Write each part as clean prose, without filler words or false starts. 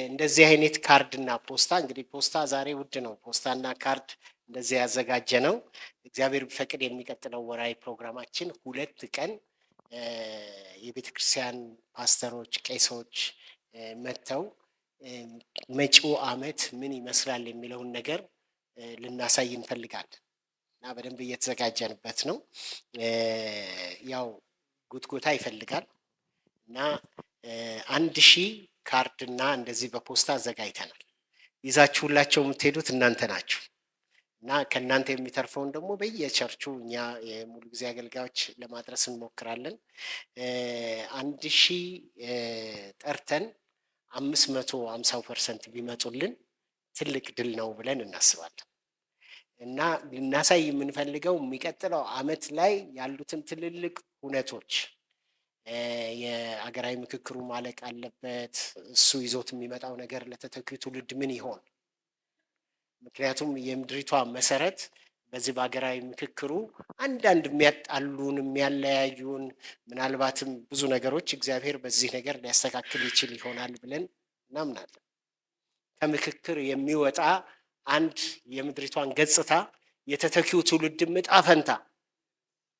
እንደዚህ አይነት ካርድ እና ፖስታ እንግዲህ ፖስታ ዛሬ ውድ ነው። ፖስታና ካርድ እንደዚህ ያዘጋጀ ነው። እግዚአብሔር ቢፈቅድ የሚቀጥለው ወራዊ ፕሮግራማችን 2 ቀን የቤተ ክርስቲያን ፓስተሮች፣ ቄሶች መጥተው መጪው ዓመት ምን ይመስላል የሚለውን ነገር ልናሳይ እንፈልጋለን እና በደንብ እየተዘጋጀንበት ነው። ያው ጉትጎታ ይፈልጋል እና 1000 ካርድ እና እንደዚህ በፖስታ አዘጋጅተናል። ይዛችሁላቸው የምትሄዱት እናንተ ናችሁ እና ከእናንተ የሚተርፈውን ደግሞ በየቸርቹ እኛ የሙሉ ጊዜ አገልጋዮች ለማድረስ እንሞክራለን። 1000 ጠርተን 550% ቢመጡልን ትልቅ ድል ነው ብለን እናስባለን እና ልናሳይ የምንፈልገው የሚቀጥለው ዓመት ላይ ያሉትን ትልልቅ ሁነቶች የአገራዊ ምክክሩ ማለቅ አለበት። እሱ ይዞት የሚመጣው ነገር ለተተኪው ትውልድ ምን ይሆን? ምክንያቱም የምድሪቷ መሰረት በዚህ በሀገራዊ ምክክሩ አንዳንድ የሚያጣሉን የሚያለያዩን ምናልባትም ብዙ ነገሮች እግዚአብሔር በዚህ ነገር ሊያስተካክል ይችል ይሆናል ብለን እናምናለን። ከምክክር የሚወጣ አንድ የምድሪቷን ገጽታ የተተኪው ትውልድ ዕጣ ፈንታ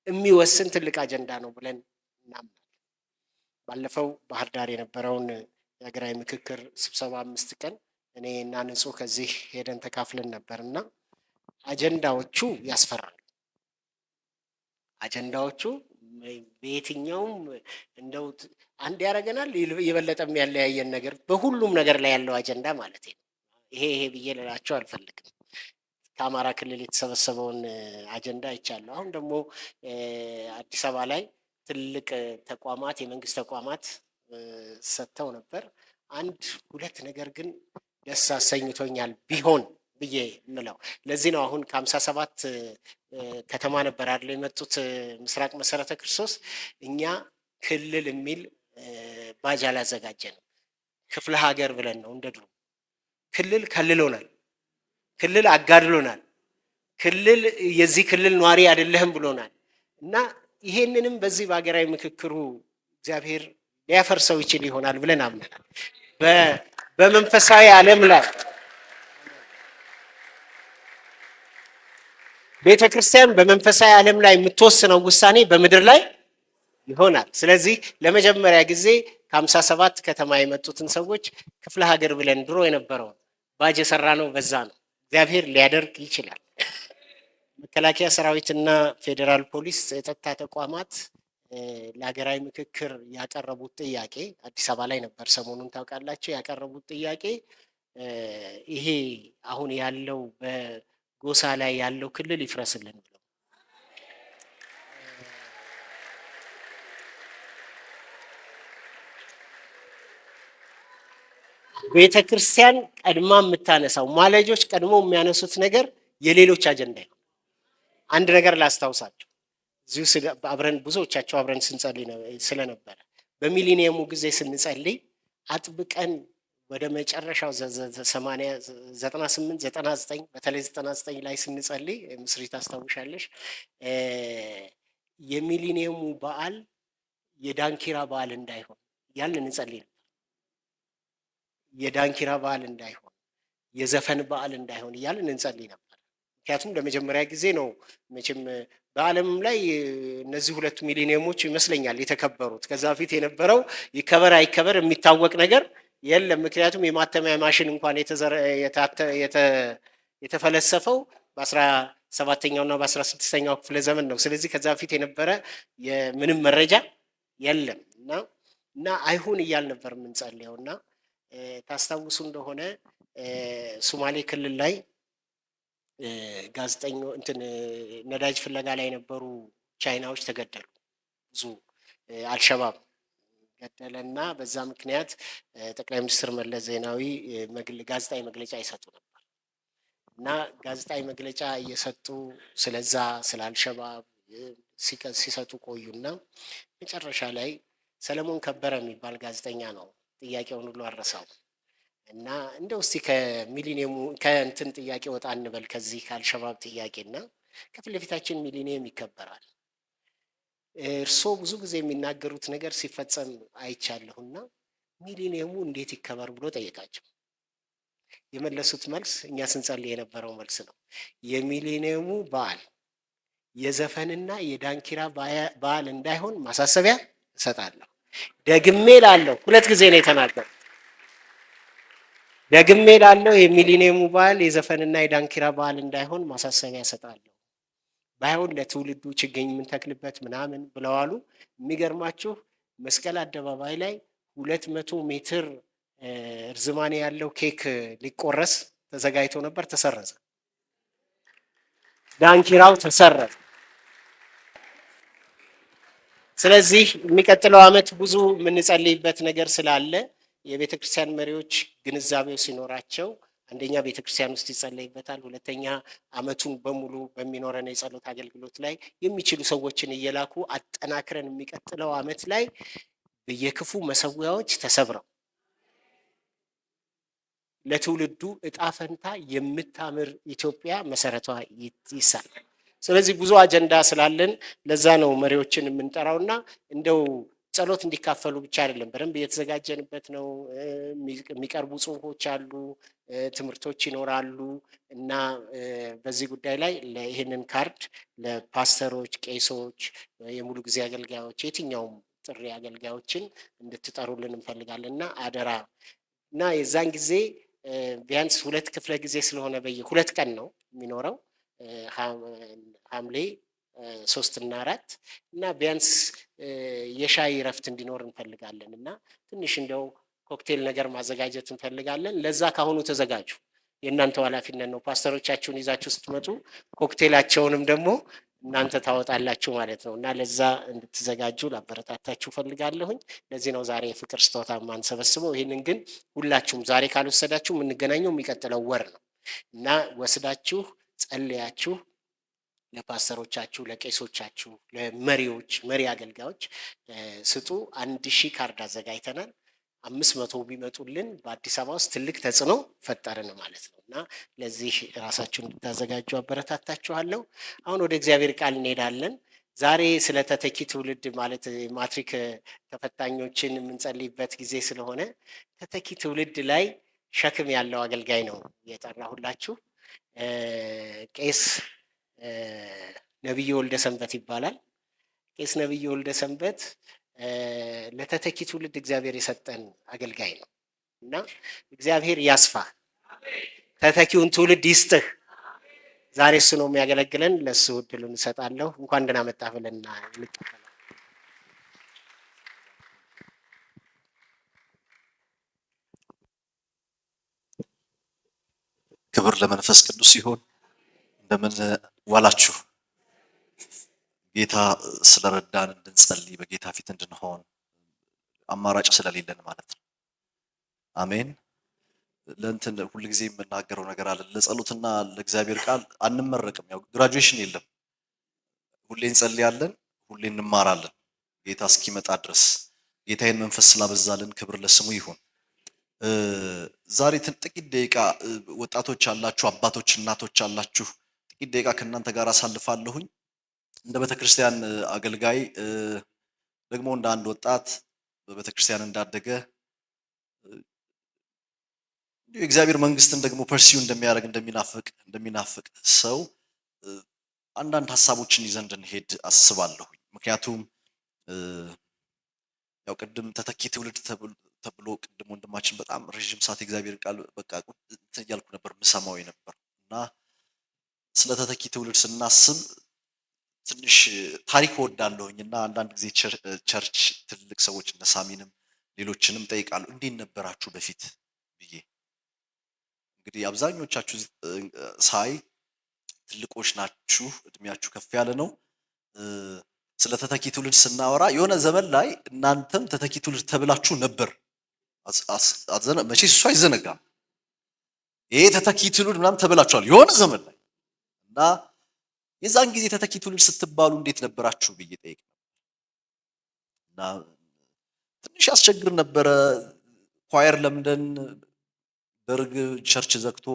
የሚወስን ትልቅ አጀንዳ ነው ብለን እናምናለን። ባለፈው ባህር ዳር የነበረውን የሀገራዊ ምክክር ስብሰባ 5 ቀን እኔ እና ንጹህ ከዚህ ሄደን ተካፍለን ነበር እና አጀንዳዎቹ ያስፈራሉ። አጀንዳዎቹ በየትኛውም እንደው አንድ ያደርገናል የበለጠ የሚያለያየን ነገር በሁሉም ነገር ላይ ያለው አጀንዳ ማለት ነው። ይሄ ብዬ ልላቸው አልፈልግም። ከአማራ ክልል የተሰበሰበውን አጀንዳ አይቻለሁ። አሁን ደግሞ አዲስ አበባ ላይ ትልቅ ተቋማት የመንግስት ተቋማት ሰጥተው ነበር። 1-2 ነገር ግን ደስ አሰኝቶኛል ቢሆን ብዬ ምለው ለዚህ ነው። አሁን ከ57 ከተማ ነበር አይደል የመጡት ምስራቅ መሰረተ ክርስቶስ። እኛ ክልል የሚል ባጅ አላዘጋጀንም። ክፍለ ሀገር ብለን ነው እንደድሮ። ክልል ከልሎናል፣ ክልል አጋድሎናል፣ ክልል የዚህ ክልል ነዋሪ አይደለህም ብሎናል እና ይሄንንም በዚህ በሀገራዊ ምክክሩ እግዚአብሔር ሊያፈርሰው ይችል ይሆናል ብለን አምነናል። በመንፈሳዊ ዓለም ላይ ቤተ ክርስቲያን በመንፈሳዊ ዓለም ላይ የምትወስነው ውሳኔ በምድር ላይ ይሆናል። ስለዚህ ለመጀመሪያ ጊዜ ከ57 ከተማ የመጡትን ሰዎች ክፍለ ሀገር ብለን ድሮ የነበረውን ባጅ የሰራ ነው በዛ ነው። እግዚአብሔር ሊያደርግ ይችላል። መከላከያ ሰራዊትና ፌዴራል ፖሊስ የጸጥታ ተቋማት ለሀገራዊ ምክክር ያቀረቡት ጥያቄ አዲስ አበባ ላይ ነበር ሰሞኑን ታውቃላችሁ። ያቀረቡት ጥያቄ ይሄ አሁን ያለው በጎሳ ላይ ያለው ክልል ይፍረስልን ብለው ቤተ ክርስቲያን ቀድማ የምታነሳው ማለጆች ቀድሞ የሚያነሱት ነገር የሌሎች አጀንዳ ነው። አንድ ነገር ላስታውሳቸው እዚሁ አብረን ብዙዎቻቸው አብረን ስንጸልይ ስለነበረ በሚሊኒየሙ ጊዜ ስንጸልይ አጥብቀን ወደ መጨረሻው 98 99 በተለይ 99 ላይ ስንጸልይ ምስሪ ታስታውሻለሽ፣ የሚሊኒየሙ በዓል የዳንኪራ በዓል እንዳይሆን ያንን እንጸልይ ነበር። የዳንኪራ በዓል እንዳይሆን፣ የዘፈን በዓል እንዳይሆን እያልን እንጸልይ ነበር። ምክንያቱም ለመጀመሪያ ጊዜ ነው መቼም በዓለምም ላይ እነዚህ 2 ሚሊኒየሞች ይመስለኛል የተከበሩት። ከዛ በፊት የነበረው ይከበር አይከበር የሚታወቅ ነገር የለም። ምክንያቱም የማተሚያ ማሽን እንኳን የተፈለሰፈው በ17ኛው እና በ16ኛው ክፍለ ዘመን ነው። ስለዚህ ከዛ በፊት የነበረ ምንም መረጃ የለም እና አይሁን እያል ነበር የምንጸልየው እና ታስታውሱ እንደሆነ ሶማሌ ክልል ላይ ጋዜጠኞች ነዳጅ ፍለጋ ላይ የነበሩ ቻይናዎች ተገደሉ። ብዙ አልሸባብ ገደለና በዛ ምክንያት ጠቅላይ ሚኒስትር መለስ ዜናዊ ጋዜጣዊ መግለጫ ይሰጡ ነበር እና ጋዜጣዊ መግለጫ እየሰጡ ስለዛ ስለ አልሸባብ ሲሰጡ ቆዩና መጨረሻ ላይ ሰለሞን ከበረ የሚባል ጋዜጠኛ ነው ጥያቄውን ሁሉ አረሳው እና እንደው እስቲ ከሚሊኒየሙ ከእንትን ጥያቄ ወጣ እንበል ከዚህ ከአልሸባብ ጥያቄና ከፊት ለፊታችን ሚሊኒየም ይከበራል እርስዎ ብዙ ጊዜ የሚናገሩት ነገር ሲፈጸም አይቻለሁና ሚሊኒየሙ እንዴት ይከበር ብሎ ጠየቃቸው። የመለሱት መልስ እኛ ስንጸልይ የነበረው መልስ ነው። የሚሊኒየሙ በዓል የዘፈንና የዳንኪራ በዓል እንዳይሆን ማሳሰቢያ እሰጣለሁ። ደግሜ ላለው 2 ጊዜ ነው የተናገረው። ደግሜ ላለው የሚሊኒየሙ በዓል የዘፈንና የዳንኪራ በዓል እንዳይሆን ማሳሰቢያ እሰጣለሁ። ባይሆን ለትውልዱ ችግኝ የምንተክልበት ምናምን ብለዋሉ። የሚገርማችሁ መስቀል አደባባይ ላይ 200 ሜትር እርዝማኔ ያለው ኬክ ሊቆረስ ተዘጋጅቶ ነበር፣ ተሰረዘ። ዳንኪራው ተሰረዘ። ስለዚህ የሚቀጥለው ዓመት ብዙ የምንጸልይበት ነገር ስላለ የቤተ ክርስቲያን መሪዎች ግንዛቤው ሲኖራቸው አንደኛ ቤተ ክርስቲያን ውስጥ ይጸለይበታል፣ ሁለተኛ ዓመቱን በሙሉ በሚኖረን የጸሎት አገልግሎት ላይ የሚችሉ ሰዎችን እየላኩ አጠናክረን የሚቀጥለው ዓመት ላይ በየክፉ መሰዊያዎች ተሰብረው ለትውልዱ እጣ ፈንታ የምታምር ኢትዮጵያ መሰረቷ ይሳላል። ስለዚህ ብዙ አጀንዳ ስላለን ለዛ ነው መሪዎችን የምንጠራውና እንደው ጸሎት እንዲካፈሉ ብቻ አይደለም፣ በደንብ እየተዘጋጀንበት ነው። የሚቀርቡ ጽሁፎች አሉ፣ ትምህርቶች ይኖራሉ እና በዚህ ጉዳይ ላይ ይህንን ካርድ ለፓስተሮች፣ ቄሶች፣ የሙሉ ጊዜ አገልጋዮች፣ የትኛውም ጥሪ አገልጋዮችን እንድትጠሩልን እንፈልጋለን እና አደራ እና የዛን ጊዜ ቢያንስ 2 ክፍለ ጊዜ ስለሆነ በየ2 ቀን ነው የሚኖረው ሐምሌ 3 እና 4 እና ቢያንስ የሻይ እረፍት እንዲኖር እንፈልጋለን እና ትንሽ እንደው ኮክቴል ነገር ማዘጋጀት እንፈልጋለን። ለዛ ካሁኑ ተዘጋጁ። የእናንተው ኃላፊነት ነው። ፓስተሮቻችሁን ይዛችሁ ስትመጡ ኮክቴላቸውንም ደግሞ እናንተ ታወጣላችሁ ማለት ነው እና ለዛ እንድትዘጋጁ ላበረታታችሁ ፈልጋለሁኝ። ለዚህ ነው ዛሬ የፍቅር ስጦታ ማንሰበስበው። ይህንን ግን ሁላችሁም ዛሬ ካልወሰዳችሁ የምንገናኘው የሚቀጥለው ወር ነው እና ወስዳችሁ ጸልያችሁ ለፓስተሮቻችሁ፣ ለቄሶቻችሁ፣ ለመሪዎች፣ መሪ አገልጋዮች ስጡ። 1000 ካርድ አዘጋጅተናል። 500 ቢመጡልን በአዲስ አበባ ውስጥ ትልቅ ተጽዕኖ ፈጠርን ማለት ነው እና ለዚህ ራሳችሁን እንድታዘጋጁ አበረታታችኋለሁ። አሁን ወደ እግዚአብሔር ቃል እንሄዳለን። ዛሬ ስለ ተተኪ ትውልድ ማለት ማትሪክ ተፈታኞችን የምንጸልይበት ጊዜ ስለሆነ ተተኪ ትውልድ ላይ ሸክም ያለው አገልጋይ ነው የጠራሁላችሁ። ቄስ ነብዩ ወልደ ሰንበት ይባላል። ቄስ ነብዩ ወልደ ሰንበት ለተተኪ ትውልድ እግዚአብሔር የሰጠን አገልጋይ ነው እና እግዚአብሔር ያስፋ፣ ተተኪውን ትውልድ ይስጥህ። ዛሬ እሱ ነው የሚያገለግለን። ለእሱ እድሉን እሰጣለሁ። እንኳን ደህና መጣ ብለና ክብር ለመንፈስ ቅዱስ ይሁን። እንደምን ዋላችሁ? ጌታ ስለረዳን እንድንጸልይ በጌታ ፊት እንድንሆን አማራጭ ስለሌለን ማለት ነው። አሜን። ለእንትን ሁልጊዜ የምናገረው ነገር አለ። ለጸሎትና ለእግዚአብሔር ቃል አንመረቅም። ያው ግራጁዌሽን የለም። ሁሌ እንጸልያለን፣ ሁሌ እንማራለን ጌታ እስኪመጣ ድረስ። ጌታዬን መንፈስ ስላበዛልን ክብር ለስሙ ይሁን። ዛሬ ጥቂት ደቂቃ ወጣቶች አላችሁ፣ አባቶች፣ እናቶች አላችሁ። ጥቂት ደቂቃ ከእናንተ ጋር አሳልፋለሁኝ። እንደ ቤተክርስቲያን አገልጋይ ደግሞ እንደ አንድ ወጣት በቤተክርስቲያን እንዳደገ የእግዚአብሔር መንግስትን ደግሞ ፐርሲው እንደሚያደርግ እንደሚናፍቅ ሰው አንዳንድ ሀሳቦችን ይዘን እንድንሄድ አስባለሁኝ። ምክንያቱም ያው ቅድም ተተኪ ትውልድ ተብሎ ቅድም ወንድማችን በጣም ረዥም ሰዓት የእግዚአብሔር ቃል በቃ እንትን እያልኩ ነበር ምሰማው ነበር እና ስለ ተተኪ ትውልድ ስናስብ ትንሽ ታሪክ ወዳለሁኝ እና አንዳንድ ጊዜ ቸርች ትልቅ ሰዎች እነ ሳሚንም ሌሎችንም ጠይቃሉ፣ እንዴት ነበራችሁ በፊት ብዬ። እንግዲህ አብዛኞቻችሁ ሳይ ትልቆች ናችሁ፣ እድሜያችሁ ከፍ ያለ ነው። ስለ ተተኪ ትውልድ ስናወራ የሆነ ዘመን ላይ እናንተም ተተኪ ትውልድ ተብላችሁ ነበር። መቼስ እሱ አይዘነጋም። ይሄ ተተኪ ትውልድ ምናምን ተብላችኋል የሆነ ዘመን ላይ እና የዛን ጊዜ ተተኪ ትውልድ ስትባሉ እንዴት ነበራችሁ ብዬ ጠይቅ እና ትንሽ ያስቸግር ነበረ። ኳየር ለምደን ደርግ ቸርች ዘግቶ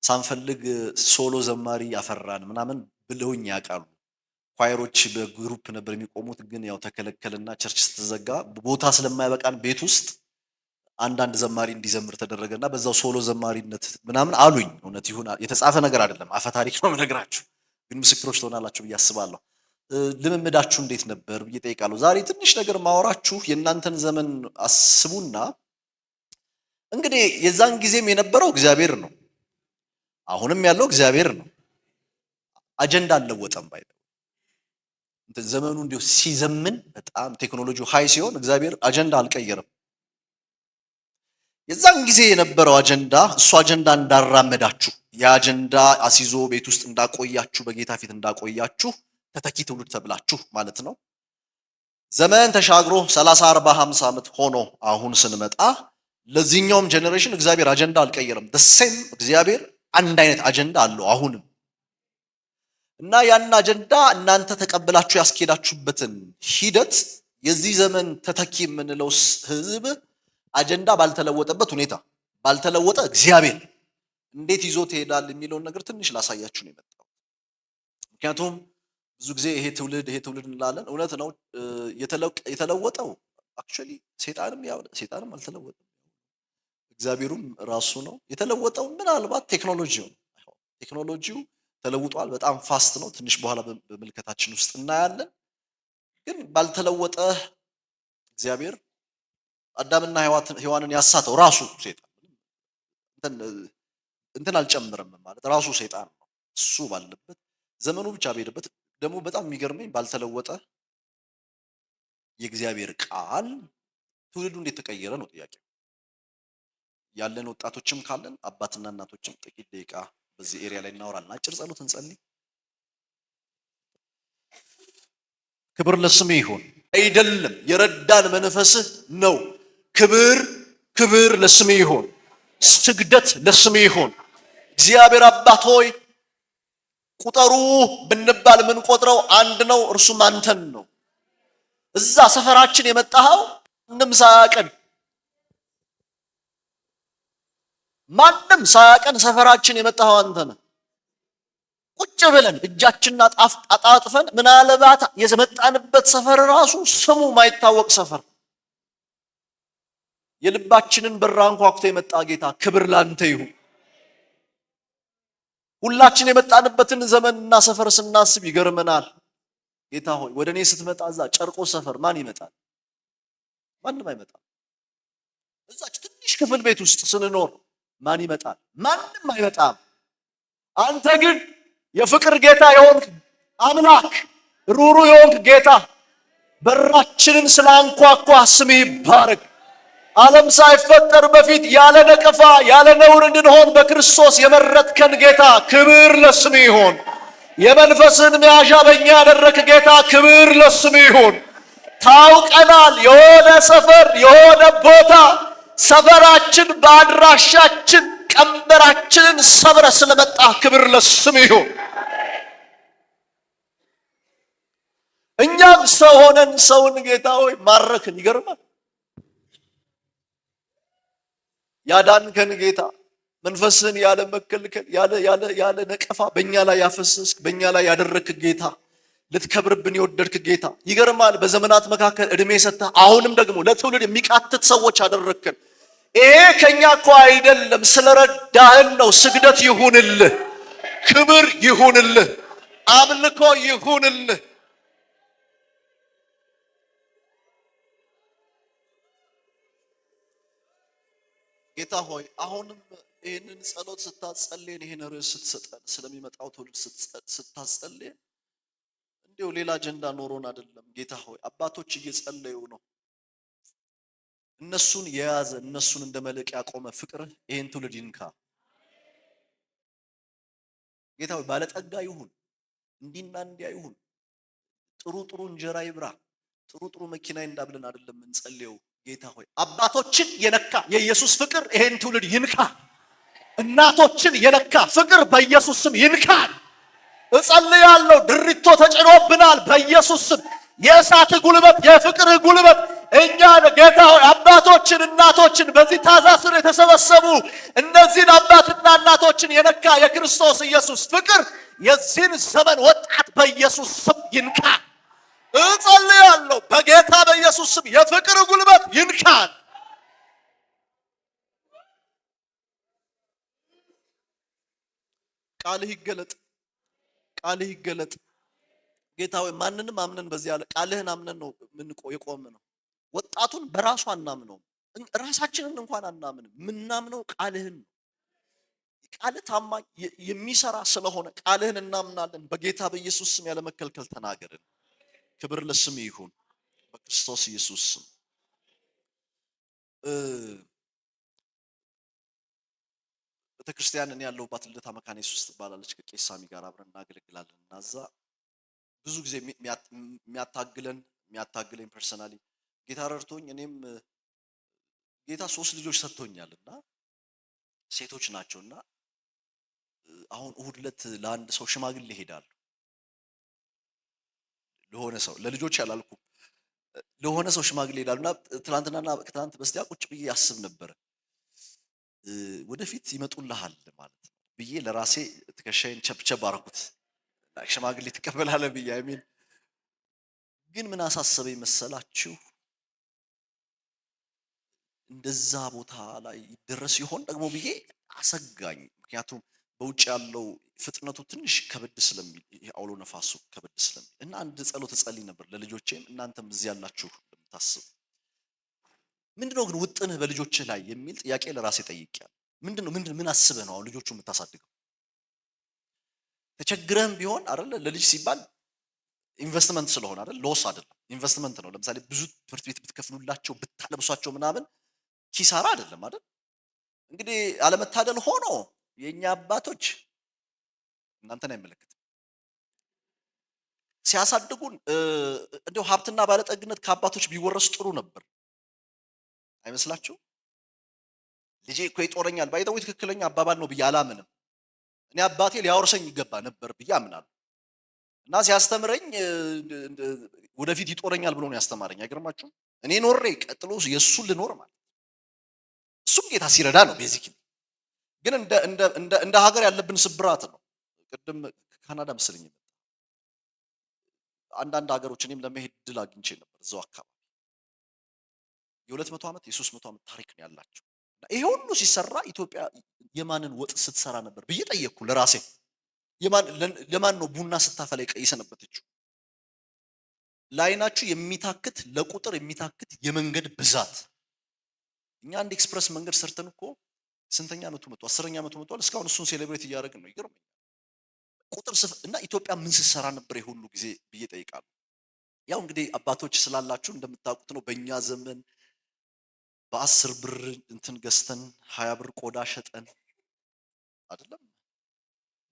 ሳንፈልግ ሶሎ ዘማሪ ያፈራን ምናምን ብለውኝ ያውቃሉ። ኳየሮች በግሩፕ ነበር የሚቆሙት፣ ግን ያው ተከለከለና ቸርች ስትዘጋ ቦታ ስለማይበቃን ቤት ውስጥ አንዳንድ ዘማሪ እንዲዘምር ተደረገና በዛው ሶሎ ዘማሪነት ምናምን አሉኝ። እውነት ይሁን የተጻፈ ነገር አይደለም፣ አፈ ታሪክ ነው የምነግራችሁ፣ ግን ምስክሮች ትሆናላችሁ ብዬ አስባለሁ። ልምምዳችሁ እንዴት ነበር ብዬ ጠይቃለሁ። ዛሬ ትንሽ ነገር ማወራችሁ የእናንተን ዘመን አስቡና እንግዲህ የዛን ጊዜም የነበረው እግዚአብሔር ነው፣ አሁንም ያለው እግዚአብሔር ነው። አጀንዳ አልለወጠም ባይ ዘመኑ እንዲሁ ሲዘምን በጣም ቴክኖሎጂው ሃይ ሲሆን እግዚአብሔር አጀንዳ አልቀየረም። የዛን ጊዜ የነበረው አጀንዳ እሱ አጀንዳ እንዳራመዳችሁ የአጀንዳ አሲዞ ቤት ውስጥ እንዳቆያችሁ በጌታ ፊት እንዳቆያችሁ ተተኪ ትውልድ ተብላችሁ ማለት ነው። ዘመን ተሻግሮ 30 40 50 ዓመት ሆኖ አሁን ስንመጣ ለዚህኛውም ጄኔሬሽን እግዚአብሔር አጀንዳ አልቀየረም። ደሴም እግዚአብሔር አንድ አይነት አጀንዳ አለው አሁንም። እና ያን አጀንዳ እናንተ ተቀበላችሁ ያስኬዳችሁበትን ሂደት የዚህ ዘመን ተተኪ የምንለው ህዝብ አጀንዳ ባልተለወጠበት ሁኔታ ባልተለወጠ እግዚአብሔር እንዴት ይዞ ትሄዳል የሚለውን ነገር ትንሽ ላሳያችሁ ነው የመጣው። ምክንያቱም ብዙ ጊዜ ይሄ ትውልድ እንላለን። እውነት ነው የተለወጠው አክቹአሊ ሰይጣንም አልተለወጠም፣ እግዚአብሔሩም ራሱ ነው የተለወጠው። ምናልባት ቴክኖሎጂው ተለውጧል፣ በጣም ፋስት ነው። ትንሽ በኋላ በምልከታችን ውስጥ እናያለን። ግን ባልተለወጠ እግዚአብሔር አዳምና ሔዋንን ያሳተው ራሱ ሰይጣን እንትን አልጨምርም ማለት ራሱ ሰይጣን ነው። እሱ ባለበት ዘመኑ ብቻ በሄደበት ደግሞ በጣም የሚገርመኝ ባልተለወጠ የእግዚአብሔር ቃል ትውልዱ እንዴት ተቀየረ ነው ጥያቄ። ያለን ወጣቶችም ካለን አባትና እናቶችም ጥቂት ደቂቃ በዚህ ኤሪያ ላይ እናወራለን። አጭር ጸሎት እንጸልይ። ክብር ለስምህ ይሁን። አይደለም የረዳን መንፈስህ ነው። ክብር ለስምህ ይሁን። ስግደት ለስምህ ይሁን። እግዚአብሔር አባት ሆይ ቁጥሩ ብንባል ምን ቆጥረው አንድ ነው፣ እርሱም አንተን ነው። እዛ ሰፈራችን የመጣኸው ማንም ሳያቀን ሰፈራችን የመጣኸው አንተ ነህ። ቁጭ ብለን እጃችንና አጣጥፈን ምናልባት የመጣንበት ሰፈር ራሱ ስሙ ማይታወቅ ሰፈር የልባችንን በር አንኳኩቶ የመጣ ጌታ ክብር ላንተ ይሁን። ሁላችን የመጣንበትን ዘመንና ሰፈር ስናስብ ይገርመናል። ጌታ ሆይ ወደ እኔ ስትመጣ እዛ ጨርቆስ ሰፈር ማን ይመጣል? ማንም አይመጣም። እዛች ትንሽ ክፍል ቤት ውስጥ ስንኖር ማን ይመጣል? ማንም አይመጣም። አንተ ግን የፍቅር ጌታ የሆንክ አምላክ፣ ሩሩ የሆንክ ጌታ በራችንን ስላንኳኳ ስምህ ይባረክ። ዓለም ሳይፈጠር በፊት ያለ ነቀፋ ያለ ነውር እንድንሆን በክርስቶስ የመረጥከን ጌታ ክብር ለስምህ ይሁን። የመንፈስን መያዣ በእኛ ያደረክ ጌታ ክብር ለስምህ ይሁን። ታውቀናል። የሆነ ሰፈር የሆነ ቦታ ሰፈራችን በአድራሻችን ቀንበራችንን ሰብረ ስለመጣ ክብር ለስምህ ይሁን። እኛም ሰው ሆነን ሰውን ጌታ ሆይ ማረክን። ይገርማል። ያዳንከን ጌታ መንፈስን ያለ መከልከል ያለ ነቀፋ በእኛ ላይ ያፈሰስክ በእኛ ላይ ያደረክ ጌታ ልትከብርብን የወደድክ ጌታ ይገርማል። በዘመናት መካከል እድሜ ሰጥተህ አሁንም ደግሞ ለትውልድ የሚቃትት ሰዎች አደረክን። ይሄ ከኛ እኮ አይደለም፣ ስለረዳህን ነው። ስግደት ይሁንልህ፣ ክብር ይሁንልህ፣ አምልኮ ይሁንልህ። ጌታ ሆይ አሁንም ይህንን ጸሎት ስታጸልየን ይህን ርዕስ ስትሰጠን ስለሚመጣው ትውልድ ስታጸልየን እንዲሁ ሌላ አጀንዳ ኖሮን አይደለም። ጌታ ሆይ አባቶች እየጸለዩ ነው። እነሱን የያዘ እነሱን እንደ መልሕቅ ያቆመ ፍቅር ይህን ትውልድ ይንካ። ጌታ ሆይ ባለጠጋ ይሁን፣ እንዲና እንዲያ ይሁን፣ ጥሩ እንጀራ ይብራ፣ ጥሩ መኪና እንዳብለን አይደለም እንጸልየው። ጌታ ሆይ አባቶችን የነካ የኢየሱስ ፍቅር ይሄን ትውልድ ይንካ። እናቶችን የነካ ፍቅር በኢየሱስ ስም ይንካል። እጸልያለሁ። ድሪቶ ተጭኖብናል በኢየሱስ ስም። የእሳት ጉልበት፣ የፍቅር ጉልበት እኛ ጌታ ሆይ አባቶችን እናቶችን በዚህ ታዛ ስር የተሰበሰቡ እነዚህን አባትና እናቶችን የነካ የክርስቶስ ኢየሱስ ፍቅር የዚህን ዘመን ወጣት በኢየሱስ ስም ይንካ። እጸልያለሁ በጌታ በኢየሱስ ስም የፍቅር ጉልበት ይንካል። ቃልህ ይገለጥ፣ ቃልህ ይገለጥ። ጌታ ሆይ ማንንም አምነን በዚህ ያለ ቃልህን አምነን ነው የቆም ነው። ወጣቱን በራሱ አናምነው፣ ራሳችንን እንኳን አናምንም። ምናምነው ቃልህን ነው። ቃልህ ታማኝ የሚሰራ ስለሆነ ቃልህን እናምናለን። በጌታ በኢየሱስ ስም ያለ መከልከል ተናገርን። ክብር ለስም ይሁን በክርስቶስ ኢየሱስ ስም። ቤተክርስቲያን እኔ ያለሁባት ልደታ መካነ ኢየሱስ ትባላለች። ከቄስ ሳሚ ጋር አብረን እናገለግላለን እና እዛ ብዙ ጊዜ የሚያታግለኝ ፐርሰናሊ ጌታ ረድቶኝ እኔም ጌታ 3 ልጆች ሰጥቶኛልና ሴቶች ናቸውና አሁን እሁድ ዕለት ለአንድ ሰው ሽማግሌ ሄዳለሁ። ለሆነ ሰው ለልጆች ያላልኩም ለሆነ ሰው ሽማግሌ ሄዳሉና ትናንትናና ከትናንት በስቲያ ቁጭ ብዬ ያስብ ነበር። ወደፊት ይመጡልሃል ማለት ነው ብዬ ለራሴ ትከሻዬን ቸብቸብ አርኩት። ሽማግሌ ትቀበላለህ ብዬ አሜን። ግን ምን አሳሰበኝ መሰላችሁ? እንደዛ ቦታ ላይ ይደረስ ይሆን ደግሞ ብዬ አሰጋኝ። ምክንያቱም በውጭ ያለው ፍጥነቱ ትንሽ ከበድ ስለሚል ይሄ አውሎ ነፋሱ ከበድ ስለሚል እና አንድ ጸሎት ጸልይ ነበር ለልጆቼም እናንተም እዚህ ያላችሁ እንደምታስቡ ምንድነው ግን ውጥንህ በልጆችህ ላይ የሚል ጥያቄ ለራሴ ጠይቄያለሁ። ምን አስበህ ነው አሁን ልጆቹ የምታሳድገው? ተቸግረህም ቢሆን አይደል ለልጅ ሲባል ኢንቨስትመንት ስለሆነ አይደል ሎስ አይደለም ኢንቨስትመንት ነው። ለምሳሌ ብዙ ትምህርት ቤት ብትከፍሉላቸው ብታለብሷቸው ምናምን ኪሳራ አይደለም አይደል? እንግዲህ አለመታደል ሆኖ የኛ አባቶች እናንተን አይመለከትም ሲያሳድጉን እንደው ሀብትና ባለጠግነት ከአባቶች ቢወረስ ጥሩ ነበር አይመስላችሁ? ልጄ እኮ ይጦረኛል ባይተው ትክክለኛ አባባል ነው ብዬ አላምንም። እኔ አባቴ ሊያወርሰኝ ይገባ ነበር ብዬ አምናለሁ። እና ሲያስተምረኝ ወደፊት ይጦረኛል ብሎ ነው ያስተማረኝ። አይገርማችሁም? እኔ ኖሬ ቀጥሎ የሱን ልኖር ማለት እሱም ጌታ ሲረዳ ነው። ቤዚክሊ ግን እንደ ሀገር ያለብን ስብራት ነው። ቅድም ካናዳ መስለኝ አንዳንድ ሀገሮች እኔም ለመሄድ ድል አግኝቼ ነበር። እዛው አካባቢ የ200 ዓመት የ300 ዓመት ታሪክ ነው ያላቸው። ይሄ ሁሉ ሲሰራ ኢትዮጵያ የማንን ወጥ ስትሰራ ነበር ብዬ ጠየቅኩ ለራሴ። ለማን ነው ቡና ስታፈላ የሰነበተችው? ላይናችሁ የሚታክት ለቁጥር የሚታክት የመንገድ ብዛት። እኛ አንድ ኤክስፕረስ መንገድ ሰርተን እኮ ስንተኛ ዓመቱ መጥቶ 10ኛ ዓመቱ መጥቷል። እስካሁን እሱን ሴሌብሬት እያደረግን ነው። ይገርመኛል። ቁጥር እና ኢትዮጵያ ምን ስትሰራ ነበር የሁሉ ጊዜ ብዬ ጠይቃለሁ። ያው እንግዲህ አባቶች ስላላችሁ እንደምታውቁት ነው። በእኛ ዘመን በ10 ብር እንትን ገዝተን 20 ብር ቆዳ ሸጠን አይደለም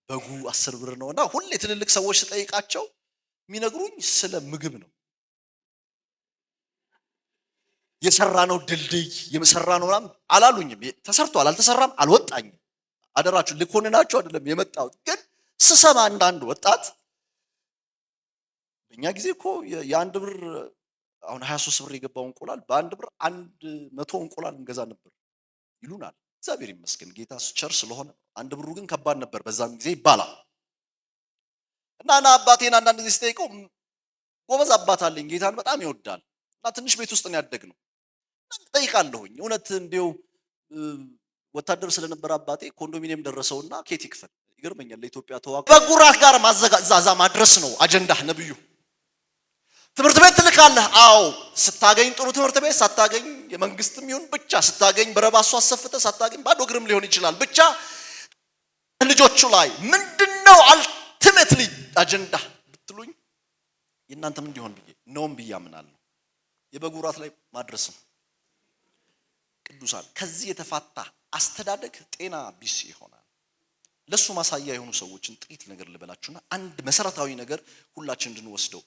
በጉ 10 ብር ነውና ሁሌ ትልልቅ ሰዎች ስጠይቃቸው የሚነግሩኝ ስለ ምግብ ነው። የሰራነው ድልድይ የሰራነው አላሉኝም። ተሰርቷል አልተሰራም አልወጣኝም። አደራችሁ ልኮንናችሁ አይደለም የመጣሁት። ግን ስሰማ አንዳንድ ወጣት በእኛ ጊዜ እኮ የአንድ ብር አሁን 23 ብር የገባው እንቁላል በአንድ ብር 100 እንቁላል እንገዛ ነበር ይሉናል። እግዚአብሔር ይመስገን ጌታ ቸር ስለሆነ። አንድ ብሩ ግን ከባድ ነበር በዛም ጊዜ ይባላል። እና አባቴን አንዳንድ ጊዜ ስጠይቀው ጎበዝ አባት አለኝ ጌታን በጣም ይወዳል እና ትንሽ ቤት ውስጥ ነው ያደግነው። ጠይቃለሁኝ እውነት እንዲው ወታደር ስለነበር አባቴ ኮንዶሚኒየም ደረሰውና ኬት ይክፈል። ይገርመኛል። ለኢትዮጵያ ተዋጋ በጉራት ጋር ማዘጋዛዛ ማድረስ ነው አጀንዳህ ነብዩ። ትምህርት ቤት ትልካለህ። አዎ ስታገኝ ጥሩ ትምህርት ቤት፣ ሳታገኝ የመንግስትም ይሁን ብቻ ስታገኝ በረባሱ አሰፍተህ ሳታገኝ ባዶ እግርም ሊሆን ይችላል። ብቻ ልጆቹ ላይ ምንድነው አልቲሜትሊ አጀንዳ ብትሉኝ የእናንተ ምን እንዲሆን ብዬ ነውም ብዬ አምናለሁ። የበጉራት ላይ ማድረስም ቅዱሳን ከዚህ የተፋታ አስተዳደግ ጤና ቢስ ይሆናል። ለሱ ማሳያ የሆኑ ሰዎችን ጥቂት ነገር ልበላችሁና አንድ መሰረታዊ ነገር ሁላችን እንድንወስደው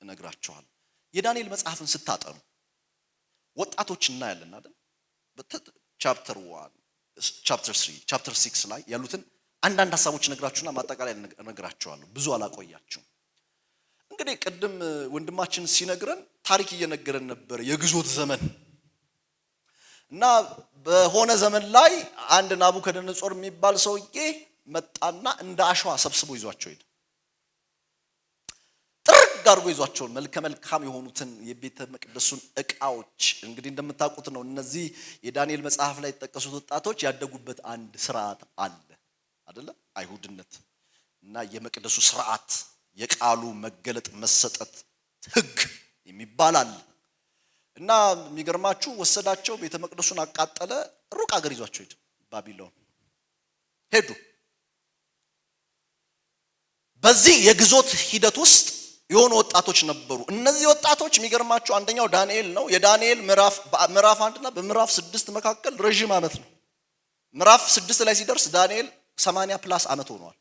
እነግራችኋለሁ። የዳንኤል መጽሐፍን ስታጠኑ ወጣቶች እናያለን አይደል? ቻፕተር 1 ቻፕተር 3 ቻፕተር 6 ላይ ያሉትን አንዳንድ ሐሳቦች ነግራችሁና ማጠቃለያ ነግራችኋለሁ። ብዙ አላቆያችሁም። እንግዲህ ቅድም ወንድማችን ሲነግረን ታሪክ እየነገረን ነበር የግዞት ዘመን እና በሆነ ዘመን ላይ አንድ ናቡከደነጾር የሚባል ሰውዬ መጣና እንደ አሸዋ ሰብስቦ ይዟቸው ሄደ። ጥርግ አድርጎ ይዟቸው መልከ መልካም የሆኑትን የቤተ መቅደሱን ዕቃዎች እንግዲህ እንደምታውቁት ነው። እነዚህ የዳንኤል መጽሐፍ ላይ የተጠቀሱት ወጣቶች ያደጉበት አንድ ስርዓት አለ አይደለ? አይሁድነት እና የመቅደሱ ስርዓት፣ የቃሉ መገለጥ መሰጠት ህግ የሚባል አለ እና የሚገርማችሁ ወሰዳቸው፣ ቤተ መቅደሱን አቃጠለ፣ ሩቅ አገር ይዟቸው ሄደ። ባቢሎን ሄዱ። በዚህ የግዞት ሂደት ውስጥ የሆኑ ወጣቶች ነበሩ። እነዚህ ወጣቶች የሚገርማችሁ አንደኛው ዳንኤል ነው። የዳንኤል ምዕራፍ 1 እና በምዕራፍ 6 መካከል ረጅም ዓመት ነው። ምዕራፍ 6 ላይ ሲደርስ ዳንኤል 80 ፕላስ ዓመት ሆኗል።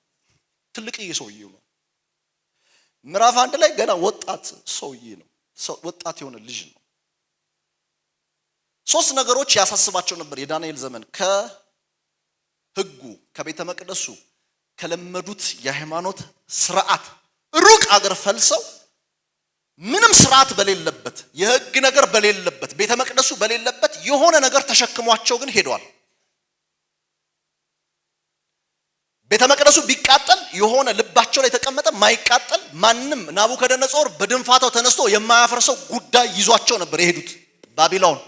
ትልቅዬ ሰውዬ ነው። ምዕራፍ 1 ላይ ገና ወጣት ሰውዬ ነው። ወጣት የሆነ ልጅ ነው። ሶስት ነገሮች ያሳስባቸው ነበር የዳንኤል ዘመን። ከህጉ፣ ከቤተ መቅደሱ፣ ከለመዱት የሃይማኖት ስርዓት ሩቅ አገር ፈልሰው ምንም ስርዓት በሌለበት፣ የህግ ነገር በሌለበት፣ ቤተ መቅደሱ በሌለበት የሆነ ነገር ተሸክሟቸው ግን ሄደዋል። ቤተ መቅደሱ ቢቃጠል የሆነ ልባቸው ላይ የተቀመጠ ማይቃጠል ማንም ናቡከደነጾር በድንፋታው ተነስቶ የማያፈርሰው ጉዳይ ይዟቸው ነበር የሄዱት ባቢሎን።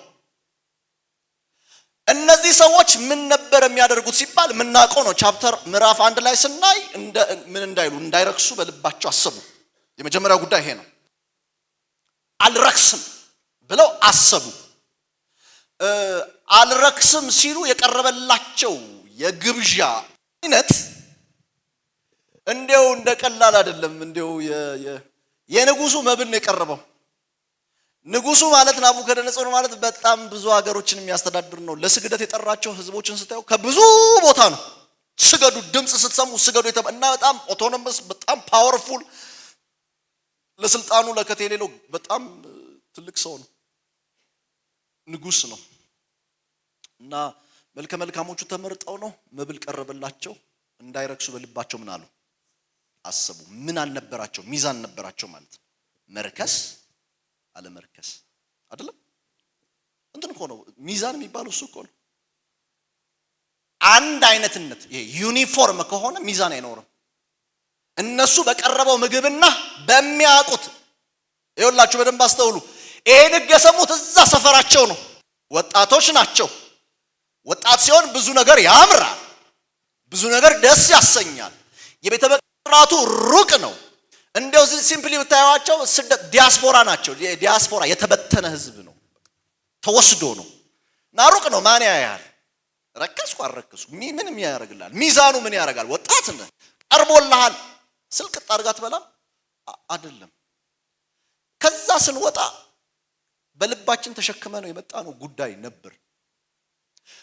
እነዚህ ሰዎች ምን ነበር የሚያደርጉት ሲባል የምናውቀው ነው። ቻፕተር ምዕራፍ 1 ላይ ስናይ ምን እንዳይሉ እንዳይረክሱ በልባቸው አሰቡ። የመጀመሪያው ጉዳይ ይሄ ነው። አልረክስም ብለው አሰቡ። አልረክስም ሲሉ የቀረበላቸው የግብዣ አይነት እንዴው እንደቀላል አይደለም። እንዴው የንጉሱ መብል ነው የቀረበው። ንጉሱ ማለት ናቡከደነጾር ማለት በጣም ብዙ ሀገሮችን የሚያስተዳድር ነው። ለስግደት የጠራቸው ህዝቦችን ስታዩ ከብዙ ቦታ ነው። ስገዱ፣ ድምጽ ስትሰሙ ስገዱ እና በጣም ኦቶኖመስ፣ በጣም ፓወርፉል፣ ለስልጣኑ ለከት የሌለው በጣም ትልቅ ሰው ነው። ንጉስ ነው እና መልከ መልካሞቹ ተመርጠው ነው። መብል ቀረበላቸው። እንዳይረክሱ በልባቸው ምን አሉ? አሰቡ። ምን አልነበራቸው? ሚዛን ነበራቸው ማለት ነው። መርከስ አለመርከስ አይደለም። እንትን እኮ ነው ሚዛን የሚባለው እሱ እኮ ነው። አንድ አይነትነት ይሄ ዩኒፎርም ከሆነ ሚዛን አይኖርም። እነሱ በቀረበው ምግብና በሚያውቁት ይኸውላችሁ በደንብ አስተውሉ። ይሄን ህግ የሰሙት እዛ ሰፈራቸው ነው። ወጣቶች ናቸው። ወጣት ሲሆን ብዙ ነገር ያምራል፣ ብዙ ነገር ደስ ያሰኛል። የቤተ መቅደሱ ሩቅ ነው። እንደው ሲምፕሊ ብታዩዋቸው ስደት ዲያስፖራ ናቸው። ዲያስፖራ የተበተነ ህዝብ ነው። ተወስዶ ነው እና ሩቅ ነው። ማን ያያል? ረከስኩ አልረከስኩ ምንም ያደርግላል? ሚዛኑ ምን ያደርጋል? ወጣት ነህ፣ ቀርቦልሃል፣ ስልቅ ጣርጋት በላ አይደለም። ከዛ ስንወጣ በልባችን ተሸክመ ነው የመጣ ነው ጉዳይ ነበር።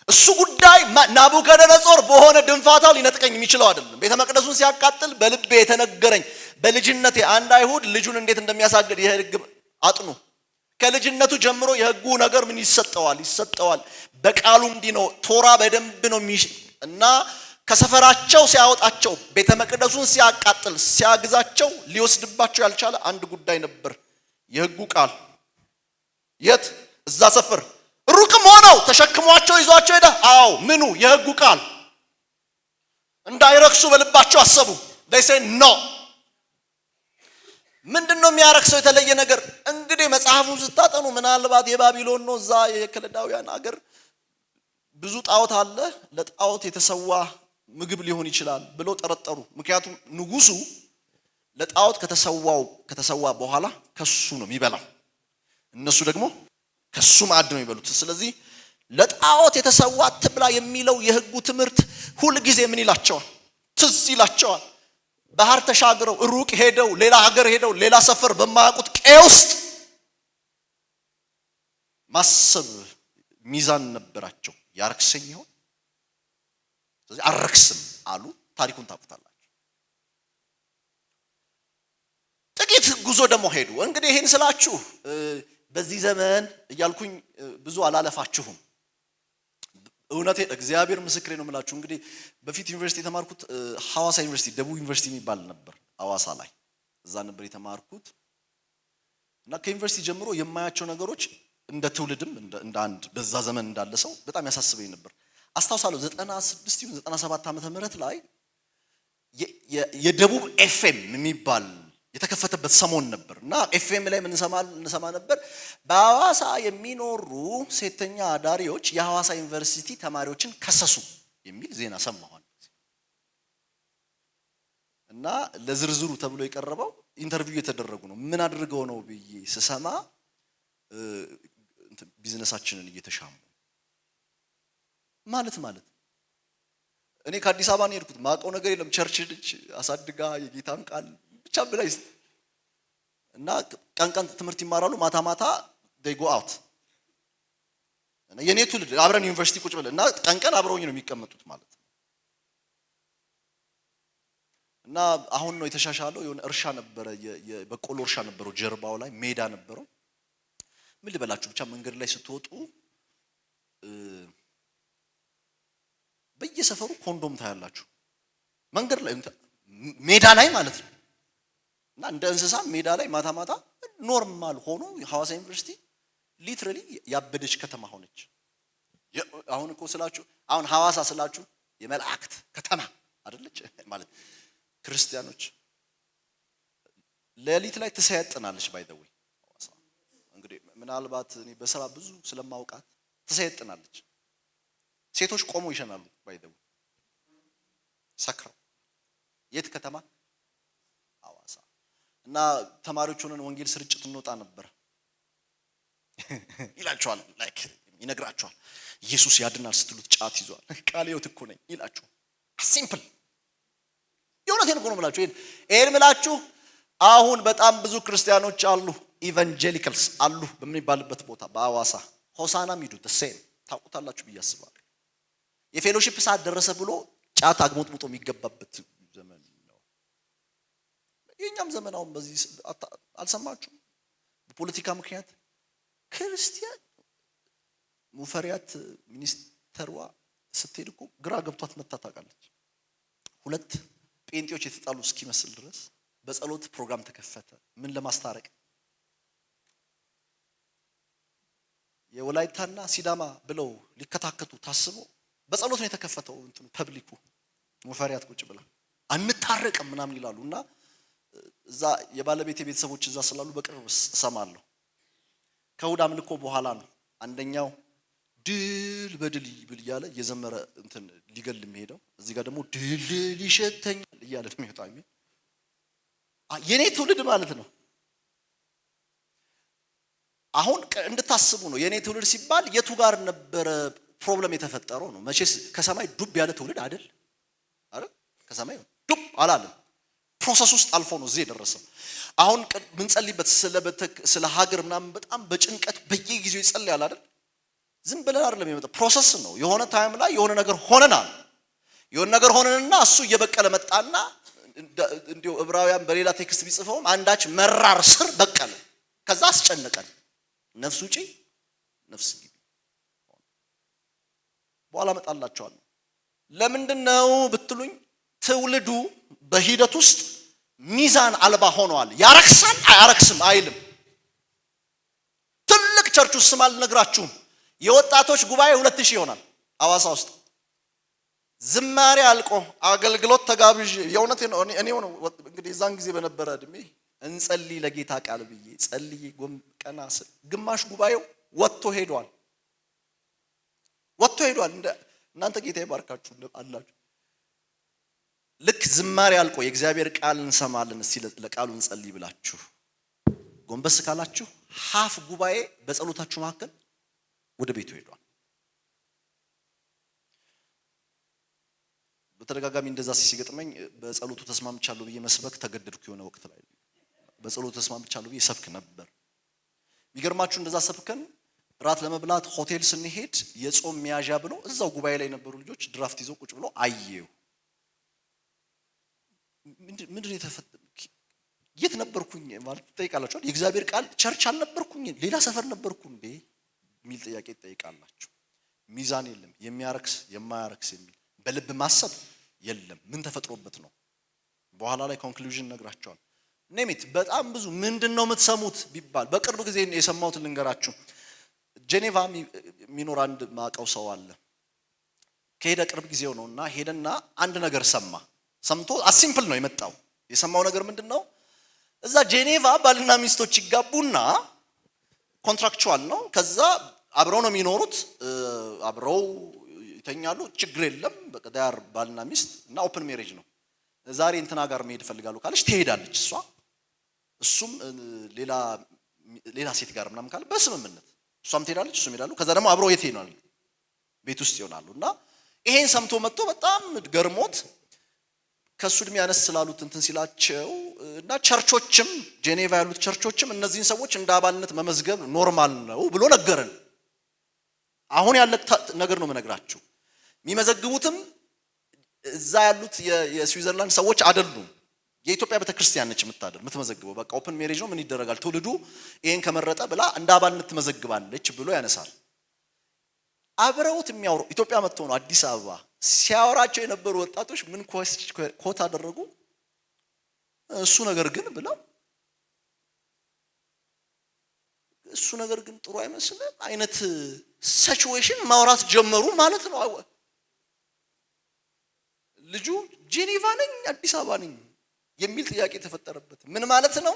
እሱ ጉዳይ ናቡከደነጾር በሆነ ድንፋታው ሊነጥቀኝ የሚችለው አይደለም። ቤተ መቅደሱን ሲያቃጥል በልቤ የተነገረኝ በልጅነቴ አንድ አይሁድ ልጁን እንዴት እንደሚያሳግድ የህግ አጥኑ። ከልጅነቱ ጀምሮ የህጉ ነገር ምን ይሰጠዋል። በቃሉ እንዲህ ነው። ቶራ በደንብ ነው እና ከሰፈራቸው ሲያወጣቸው ቤተ መቅደሱን ሲያቃጥል ሲያግዛቸው ሊወስድባቸው ያልቻለ አንድ ጉዳይ ነበር። የህጉ ቃል የት? እዛ ሰፈር ሩቅም ሆነው ተሸክሟቸው ይዟቸው ሄደ። አዎ ምኑ? የህጉ ቃል። እንዳይረክሱ በልባቸው አሰቡ። they say no። ምንድነው የሚያረክሰው የተለየ ነገር? እንግዲህ መጽሐፉን ስታጠኑ ምናልባት የባቢሎን ነው፣ እዛ የከለዳውያን አገር ብዙ ጣዖት አለ፣ ለጣዖት የተሰዋ ምግብ ሊሆን ይችላል ብለው ጠረጠሩ። ምክንያቱም ንጉሱ ለጣዖት ከተሰዋ በኋላ ከሱ ነው የሚበላው፣ እነሱ ደግሞ ከሱ ማዕድ ነው የሚበሉት። ስለዚህ ለጣዖት የተሰዋ አትብላ የሚለው የህጉ ትምህርት ሁል ጊዜ ምን ይላቸዋል? ትዝ ይላቸዋል። ባህር ተሻግረው ሩቅ ሄደው ሌላ ሀገር ሄደው ሌላ ሰፈር በማያውቁት ቀዬ ውስጥ ማሰብ ሚዛን ነበራቸው። ያረክሰኝ ይሆን? ስለዚህ አረክስም አሉ። ታሪኩን ታውቁታላችሁ። ጥቂት ጉዞ ደግሞ ሄዱ። እንግዲህ ይሄን ስላችሁ በዚህ ዘመን እያልኩኝ ብዙ አላለፋችሁም። እውነቴ እግዚአብሔር ምስክሬ ነው የምላችሁ። እንግዲህ በፊት ዩኒቨርሲቲ የተማርኩት ሐዋሳ ዩኒቨርሲቲ፣ ደቡብ ዩኒቨርሲቲ የሚባል ነበር ሐዋሳ ላይ፣ እዛ ነበር የተማርኩት እና ከዩኒቨርሲቲ ጀምሮ የማያቸው ነገሮች እንደ ትውልድም እንደ አንድ በዛ ዘመን እንዳለ ሰው በጣም ያሳስበኝ ነበር። አስታውሳለሁ 96 97 ዓመተ ምህረት ላይ የደቡብ ኤፍኤም የሚባል የተከፈተበት ሰሞን ነበር እና ኤፍኤም ላይ እንሰማ ነበር በሐዋሳ የሚኖሩ ሴተኛ አዳሪዎች የሐዋሳ ዩኒቨርሲቲ ተማሪዎችን ከሰሱ የሚል ዜና ሰማሁ እና ለዝርዝሩ ተብሎ የቀረበው ኢንተርቪው የተደረጉ ነው። ምን አድርገው ነው ብዬ ስሰማ ቢዝነሳችንን እየተሻሙ ማለት እኔ ከአዲስ አበባ ነው የሄድኩት። ማውቀው ነገር የለም። ቸርች ልጅ አሳድጋ የጌታን ቃል ብቻ ብላይ እና ቀን ትምህርት ይማራሉ፣ ማታ they go out እና የኔ ትውልድ አብረን ዩኒቨርሲቲ ቁጭ ብለን እና ቀን አብረውኝ ነው የሚቀመጡት ማለት ነው። እና አሁን ነው የተሻሻለው። የሆነ እርሻ ነበረ፣ የበቆሎ እርሻ ነበረው፣ ጀርባው ላይ ሜዳ ነበረው። ምን ልበላችሁ ብቻ መንገድ ላይ ስትወጡ በየሰፈሩ ኮንዶም ታያላችሁ። መንገድ ላይ ሜዳ ላይ ማለት ነው። እና እንደ እንስሳ ሜዳ ላይ ማታ ኖርማል ሆኖ ሐዋሳ ዩኒቨርሲቲ ሊትራሊ ያበደች ከተማ ሆነች። አሁን እኮ ስላችሁ አሁን ሐዋሳ ስላችሁ የመላእክት ከተማ አይደለች ማለት ክርስቲያኖች ሌሊት ላይ ትሰያጥናለች። ባይ ዘ ዌይ ሐዋሳ እንግዲህ ምናልባት እኔ በስራ ብዙ ስለማውቃት ትሰያጥናለች። ሴቶች ቆሞ ይሸናሉ። ባይ ዘ ዌይ ሰክረው የት ከተማ ሐዋሳ። እና ተማሪዎች ሆነን ወንጌል ስርጭት እንወጣ ነበር ይላችኋል። ላይክ ይነግራችኋል። ኢየሱስ ያድናል ስትሉት ጫት ይዟል። ቃል ሕይወት እኮ ነኝ ይላችሁ። ሲምፕል የእውነቴን እኮ ነው የምላችሁ። ይሄን የምላችሁ አሁን በጣም ብዙ ክርስቲያኖች አሉ፣ ኢቫንጀሊካልስ አሉ በሚባልበት ቦታ በሐዋሳ ሆሳናም ሂዱ ተሴም ታውቁታላችሁ ብዬ አስባለሁ። የፌሎሺፕ ሰዓት ደረሰ ብሎ ጫት አግሞጥሙጦ የሚገባበት ዘመን ነው። የኛም ዘመን አሁን በዚህ አልሰማችሁም? በፖለቲካ ምክንያት ክርስቲያን ሙፈሪያት ሚኒስተርዋ ስትሄድ እኮ ግራ ገብቷት መታ ታውቃለች። ሁለት ጴንጤዎች የተጣሉ እስኪመስል ድረስ በጸሎት ፕሮግራም ተከፈተ። ምን ለማስታረቅ? የወላይታና ሲዳማ ብለው ሊከታከቱ ታስቦ በጸሎት ነው የተከፈተው። እንትኑ ፐብሊኩ ሙፈሪያት ቁጭ ብላ አንታረቅም ምናምን ይላሉ። እና እዛ የባለቤት ቤተሰቦች እዛ ስላሉ በቅርብ እሰማለሁ። ከእሑድ አምልኮ በኋላ ነው አንደኛው ድል በድል ይብል እያለ እየዘመረ እንትን ሊገል የሚሄደው፣ እዚህ ጋር ደግሞ ድል ይሸተኛል እያለ ነው የሚወጣው። የኔ ትውልድ ማለት ነው። አሁን እንድታስቡ ነው። የኔ ትውልድ ሲባል የቱ ጋር ነበረ ፕሮብለም የተፈጠረው ነው? መቼስ ከሰማይ ዱብ ያለ ትውልድ አይደል? ከሰማይ ዱብ አላለም። ፕሮሰስ ውስጥ አልፎ ነው እዚህ የደረሰው። አሁን ምንጸልይበት ስለ ሀገር ምናምን በጣም በጭንቀት በየጊዜው ይጸልያል አይደል? ዝም ብለን አይደለም የመጣ ፕሮሰስ ነው። የሆነ ታይም ላይ የሆነ ነገር ሆነናል። የሆነ ነገር ሆነንና እሱ እየበቀለ መጣና እንዲሁ ዕብራውያን በሌላ ቴክስት ቢጽፈውም አንዳች መራር ስር በቀለ። ከዛ አስጨነቀን። ነፍስ ውጪ ነፍስ ግቢ። በኋላ መጣላችኋለሁ። ለምንድነው ብትሉኝ ትውልዱ በሂደት ውስጥ ሚዛን አልባ ሆኗል። ያረክሳል አያረክስም አይልም። ትልቅ ቸርች ውስጥ ስም አልነግራችሁም። የወጣቶች ጉባኤ 2000 ይሆናል ሐዋሳ ውስጥ። ዝማሬ አልቆ አገልግሎት ተጋብዥ የእውነት ነው። እኔ ነው እንግዲህ እዛን ጊዜ በነበረ እድሜ እንጸልይ ለጌታ ቃል ብዬ ጸልይ ጎም ቀና ስል ግማሽ ጉባኤው ወጥቶ ሄዷል። እናንተ ጌታ ይባርካችሁ አላችሁ። ልክ ዝማሬ አልቆ የእግዚአብሔር ቃል እንሰማለን እስቲ ለቃሉ እንጸልይ ብላችሁ ጎንበስ ካላችሁ ሀፍ ጉባኤ በጸሎታችሁ መካከል ወደ ቤቱ ሄዷል። በተደጋጋሚ እንደዛ ሲገጥመኝ በጸሎቱ ተስማምቻለሁ ብዬ መስበክ ተገደድኩ። የሆነ ወቅት ላይ በጸሎቱ ተስማምቻለሁ ብዬ ሰብክ ነበር። የሚገርማችሁ እንደዛ ሰብከን ራት ለመብላት ሆቴል ስንሄድ የጾም መያዣ ብሎ እዛው ጉባኤ ላይ የነበሩ ልጆች ድራፍት ይዘው ቁጭ ብሎ አየው። ምንድነው የተፈጠረው? የት ነበርኩኝ ማለት ትጠይቃላችሁ። የእግዚአብሔር ቃል ቸርች አልነበርኩኝ ሌላ ሰፈር ነበርኩ እንዴ ሚል ጥያቄ ትጠይቃላችሁ። ሚዛን የለም፣ የሚያረክስ የማያረክስ የሚል በልብ ማሰብ የለም። ምን ተፈጥሮበት ነው? በኋላ ላይ ኮንክሉዥን ነግራቸዋል። ኔሚት በጣም ብዙ ምንድነው የምትሰሙት ቢባል በቅርብ ጊዜ የሰማሁት ልንገራችሁ። ጄኔቫ የሚኖር አንድ ማቀው ሰው አለ። ከሄደ ቅርብ ጊዜው ነውና ሄደና አንድ ነገር ሰማ። ሰምቶ አሲምፕል ነው የመጣው። የሰማው ነገር ምንድነው? እዛ ጄኔቫ ባልና ሚስቶች ይጋቡና ኮንትራክቹዋል ነው። ከዛ አብረው ነው የሚኖሩት፣ አብረው ይተኛሉ፣ ችግር የለም። በቃ ዳር ባልና ሚስት እና ኦፕን ሜሬጅ ነው። ዛሬ እንትና ጋር መሄድ ፈልጋለሁ ካለች ትሄዳለች እሷ፣ እሱም ሌላ ሴት ጋር ምናምን ካለ በስምምነት እሷም ትሄዳለች እሱም ይሄዳሉ። ከዛ ደግሞ አብረው የት ይሆናሉ? ቤት ውስጥ ይሆናሉ። እና ይሄን ሰምቶ መጥቶ በጣም ገርሞት ከሱ እድሜ ያነስ ስላሉት እንትን ሲላቸው እና ቸርቾችም ጄኔቫ ያሉት ቸርቾችም እነዚህን ሰዎች እንደ አባልነት መመዝገብ ኖርማል ነው ብሎ ነገረን። አሁን ያለ ነገር ነው የምነግራችሁ። የሚመዘግቡትም እዛ ያሉት የስዊዘርላንድ ሰዎች አይደሉም። የኢትዮጵያ ቤተክርስቲያን ነች የምትመዘግበው። በቃ ኦፕን ሜሬጅ ነው፣ ምን ይደረጋል፣ ትውልዱ ይሄን ከመረጠ ብላ እንደ አባልነት ትመዘግባለች ብሎ ያነሳል። አብረውት የሚያወሩ ኢትዮጵያ መጥተው ነው አዲስ አበባ ሲያወራቸው የነበሩ ወጣቶች ምን ኮት አደረጉ? እሱ ነገር ግን ብለው እሱ ነገር ግን ጥሩ አይመስልም አይነት ሲቹዌሽን ማውራት ጀመሩ ማለት ነው። ልጁ ጄኔቫ ነኝ አዲስ አበባ ነኝ የሚል ጥያቄ ተፈጠረበት። ምን ማለት ነው?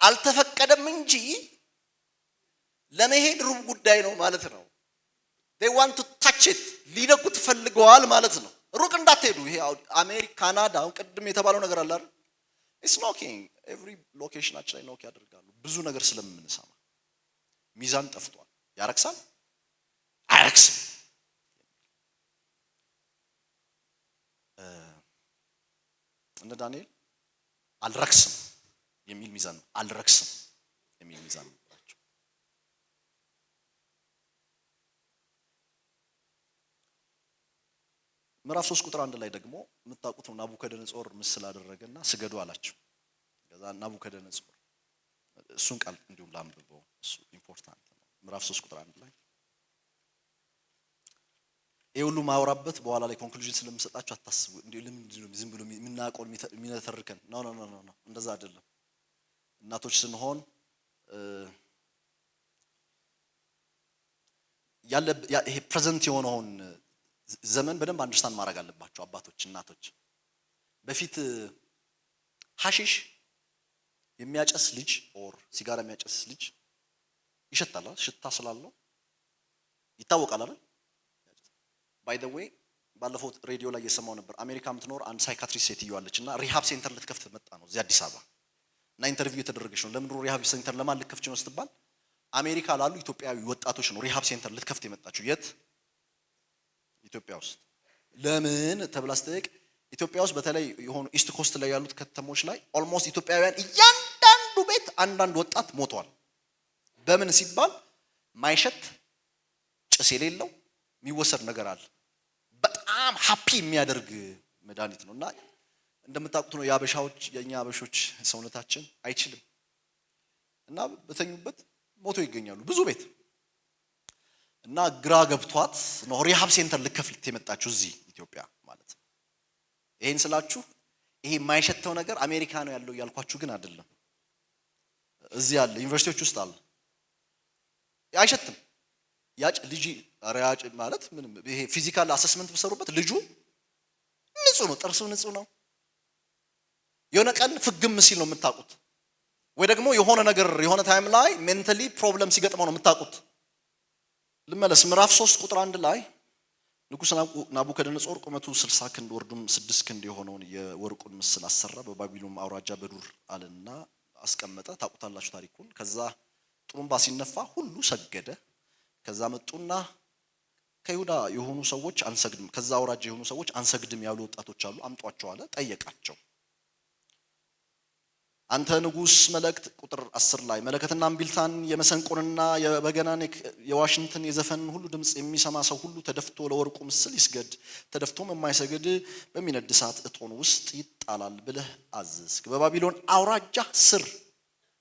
አልተፈቀደም እንጂ ለመሄድ ሩብ ጉዳይ ነው ማለት ነው። they want to touch it ሊነኩት ፈልገዋል ማለት ነው። ሩቅ እንዳትሄዱ። ይሄ አሜሪካ፣ ካናዳ አሁን ቅድም የተባለው ነገር አለ አይደል? it's knocking every ሎኬሽናችን ላይ ኖክ ያደርጋሉ። ብዙ ነገር ስለምንሰማ ሚዛን ጠፍቷል። ያረክሳል አያረክስም። እነ ዳንኤል አልረክስም የሚል ሚዛን ነው። አልረክስም የሚል ሚዛን ነው። ምዕራፍ 3 ቁጥር 1 ላይ ደግሞ የምታውቁት ነው። ናቡከደነጾር ምስል አደረገና ስገዱ አላቸው። ከዛ ናቡከደነጾር እሱን ቃል እንዲሁም ላንብበው፣ እሱ ኢምፖርታንት ነው። ምዕራፍ 3 ቁጥር 1 ላይ ይሄ ሁሉ ማውራበት በኋላ ላይ ኮንክሉዥን ስለምሰጣችሁ አታስቡ። እንዴ ዝም ብሎ የምናቆል የሚነተርከን ኖ እንደዛ አይደለም። እናቶች ስንሆን ያለ ይሄ ፕሬዘንት የሆነውን ዘመን በደንብ አንደርስታንድ ማድረግ አለባቸው አባቶች፣ እናቶች። በፊት ሐሺሽ የሚያጨስ ልጅ ኦር ሲጋራ የሚያጨስ ልጅ ይሸታል፣ ሽታ ስላለው ይታወቃል አይደል? ባይ ዘ ዌይ ባለፈው ሬዲዮ ላይ እየሰማው ነበር። አሜሪካ የምትኖር አንድ ሳይካትሪስት ሴትዮ አለችና ሪሃብ ሴንተር ልትከፍት መጣ ነው እዚህ አዲስ አበባ። እና ኢንተርቪው የተደረገች ነው። ለምን ሪሃብ ሴንተር ለማን ልትከፍች ነው ስትባል አሜሪካ ላሉ ኢትዮጵያዊ ወጣቶች ነው ሪሃብ ሴንተር ልትከፍት የመጣችው። የት? ኢትዮጵያ ውስጥ። ለምን ተብላ ስትጠይቅ ኢትዮጵያ ውስጥ በተለይ የሆኑ ኢስት ኮስት ላይ ያሉት ከተሞች ላይ ኦልሞስት ኢትዮጵያውያን እያንዳንዱ ቤት አንዳንድ ወጣት ሞቷል። በምን ሲባል ማይሸት ጭስ የሌለው የሚወሰድ ነገር አለ። በጣም ሃፒ የሚያደርግ መድኃኒት ነው። እና እንደምታውቁት ነው የአበሻዎች የኛ አበሾች ሰውነታችን አይችልም። እና በተኙበት ሞቶ ይገኛሉ ብዙ ቤት። እና ግራ ገብቷት ነው ሪሃብ ሴንተር ልከፍት የመጣችሁ እዚህ ኢትዮጵያ ማለት ነው። ይሄን ስላችሁ ይሄ የማይሸተው ነገር አሜሪካ ነው ያለው ያልኳችሁ ግን አይደለም። እዚህ ያለ ዩኒቨርሲቲዎች ውስጥ አለ። አይሸትም። ያጭ ልጅ አሪያጭ ማለት ምንም ይሄ ፊዚካል አሰስመንት በሰሩበት ልጁ ንጹህ ነው፣ ጥርሱ ንጹህ ነው። የሆነ ቀን ፍግም ሲል ነው የምታውቁት፣ ወይ ደግሞ የሆነ ነገር የሆነ ታይም ላይ ሜንታሊ ፕሮብለም ሲገጥመው ነው የምታውቁት። ልመለስ። ምዕራፍ 3 ቁጥር 1 ላይ ንጉሥ ናቡከደነጾር ቁመቱ 60 ክንድ ወርዱም 6 ክንድ የሆነውን የወርቁን ምስል አሰራ፣ በባቢሎን አውራጃ በዱር አለና አስቀመጠ። ታውቁታላችሁ ታሪኩን። ከዛ ጥሩምባ ሲነፋ ሁሉ ሰገደ። ከዛ መጡና ከይሁዳ የሆኑ ሰዎች አንሰግድም፣ ከዛ አውራጃ የሆኑ ሰዎች አንሰግድም ያሉ ወጣቶች አሉ፣ አምጧቸው አለ። ጠየቃቸው። አንተ ንጉሥ መልእክት ቁጥር 10 ላይ መለከትና እምቢልታን የመሰንቆንና የበገናን የዋሽንትን የዘፈንን ሁሉ ድምፅ የሚሰማ ሰው ሁሉ ተደፍቶ ለወርቁ ምስል ይስገድ፣ ተደፍቶም የማይሰግድ በሚነድ እሳት እቶን ውስጥ ይጣላል ብለህ አዘዝክ። በባቢሎን አውራጃ ስር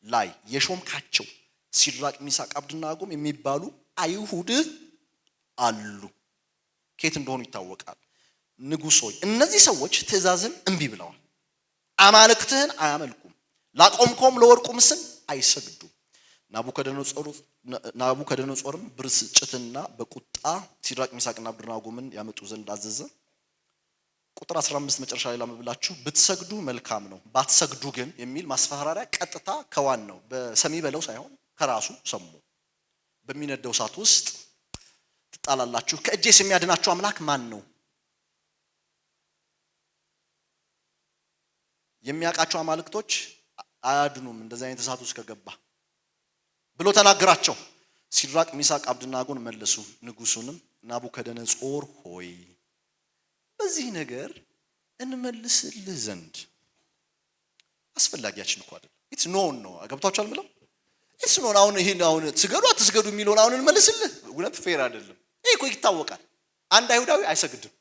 ላይ የሾምካቸው ሲድራቅ ሚሳቅ አብደናጎም የሚባሉ አይሁድ አሉ። ከየት እንደሆኑ ይታወቃል። ንጉሥ ሆይ እነዚህ ሰዎች ትእዛዝን እምቢ ብለዋል፣ አማልክትህን አያመልኩም፣ ላቆምከውም ለወርቁ ምስል አይሰግዱም። ናቡከደነጾርም ብስጭትና በቁጣ ሲድራቅ ሚሳቅና አብደናጎምን ያመጡ ዘንድ አዘዘ። ቁጥር 15 መጨረሻ ላይ ላምብላችሁ ብትሰግዱ መልካም ነው ባትሰግዱ ግን የሚል ማስፈራሪያ ቀጥታ ከዋን ነው በሰሚ በለው ሳይሆን ከራሱ ሰሙ በሚነደው እሳት ውስጥ ትጣላላችሁ ከእጄስ የሚያድናችሁ አምላክ ማን ነው የሚያውቃቸው አማልክቶች አያድኑም እንደዚህ አይነት እሳት ውስጥ ከገባ ብሎ ተናገራቸው ሲድራቅ ሚሳቅ አብደናጎን መለሱ ንጉሱንም ናቡከደነጾር ሆይ በዚህ ነገር እንመልስልህ ዘንድ አስፈላጊያችን እኮ አይደል ኢትስ ኖን ነው አገብታችኋል ብለው ኢትስ ኖን አሁን ትስገዱ አትስገዱ የሚለውን አሁን እንመልስልህ እውነት ፌር አይደለም ይሄ እኮ ይታወቃል አንድ አይሁዳዊ አይሰግድም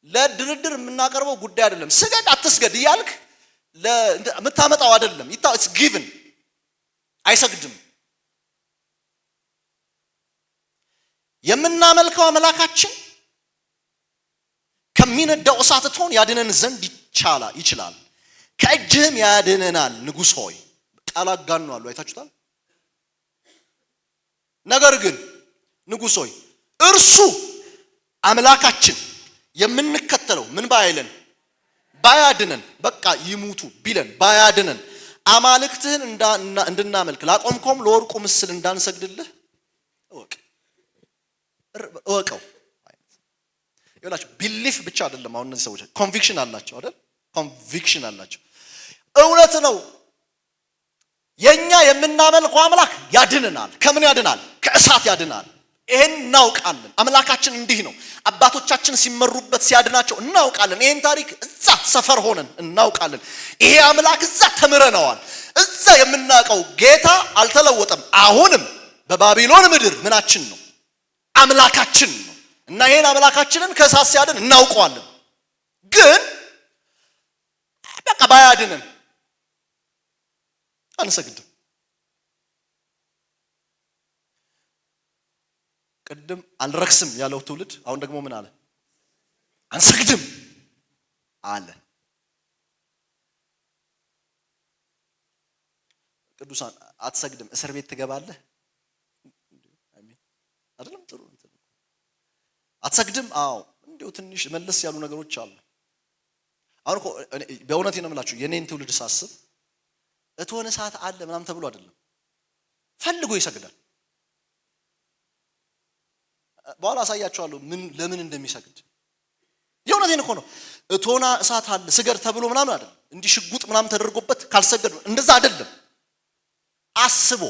ለድርድር የምናቀርበው ጉዳይ አይደለም ስገድ አትስገድ ይያልክ ለምታመጣው አይደለም ኢትስ ጊቭን አይሰግድም የምናመልከው አምላካችን ከሚነዳው እሳት እቶን ያድነን ዘንድ ይችላል ከእጅህም ያድነናል ንጉሥ ሆይ ቃል አጋነው አሉ አይታችሁታል ነገር ግን ንጉሥ ሆይ እርሱ አምላካችን የምንከተለው ምን ባይለን ባያድነን በቃ ይሙቱ ቢለን ባያድነን አማልክትህን እንድናመልክ ላቆምከውም ለወርቁ ምስል እንዳንሰግድልህ እወቀው ይላችሁ ቢሊፍ ብቻ አይደለም አሁን እነዚህ ሰዎች ኮንቪክሽን አላቸው አይደል ኮንቪክሽን አላቸው እውነት ነው የኛ የምናመልከው አምላክ ያድነናል ከምን ያድናል ከእሳት ያድናል ይሄን እናውቃለን አምላካችን እንዲህ ነው አባቶቻችን ሲመሩበት ሲያድናቸው እናውቃለን ይሄን ታሪክ እዛ ሰፈር ሆነን እናውቃለን ይሄ አምላክ እዛ ተምረነዋል እዛ የምናውቀው ጌታ አልተለወጠም አሁንም በባቢሎን ምድር ምናችን ነው አምላካችን ነው እና ይሄን አምላካችንን ከእሳት ሲያድን እናውቀዋለን ግን በቃ ባያድነን አንሰግድም ቅድም አልረክስም ያለው ትውልድ አሁን ደግሞ ምን አለ አንሰግድም አለ ቅዱሳን አትሰግድም እስር ቤት ትገባለህ አሜን አይደለም ጥሩ አትሰግድም አዎ እንደው ትንሽ መለስ ያሉ ነገሮች አሉ አሁን እኮ በእውነት ነው የምላችሁ የኔን ትውልድ ሳስብ እቶነ ሰዓት አለ ምናምን ተብሎ አይደለም ፈልጎ ይሰግዳል በኋላ አሳያችኋለሁ ምን ለምን እንደሚሰግድ የእውነቴን እኮ ነው እቶና እሳት አለ ስገድ ተብሎ ምናምን አይደለም እንዲህ ሽጉጥ ምናምን ተደርጎበት ካልሰገድ እንደዛ አይደለም አስቦ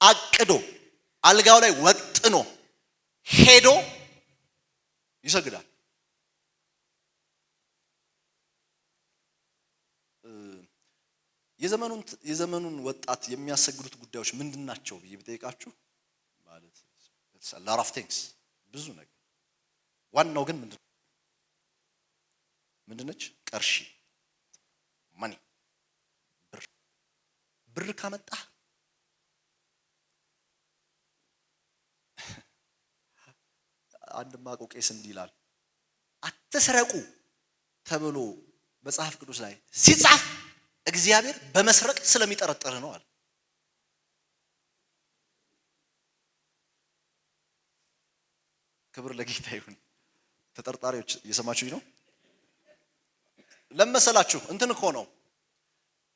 አቅዶ አልጋው ላይ ወጥኖ ሄዶ ይሰግዳል የዘመኑን ወጣት የሚያሰግዱት ጉዳዮች ምንድናቸው ብዬ ብጠይቃችሁ ማለት lot of things ብዙ ነገር ዋናው ግን ምንድነች ቀርሺ ማኒ ብር ካመጣ አንድ ማቆ ቄስ እንዲህ ይላል አትስረቁ ተብሎ መጽሐፍ ቅዱስ ላይ ሲጻፍ እግዚአብሔር በመስረቅ ስለሚጠረጥር ነው አለ ክብር ለጌታ ይሁን ተጠርጣሪዎች እየሰማችሁኝ ነው ለመሰላችሁ እንትን እኮ ነው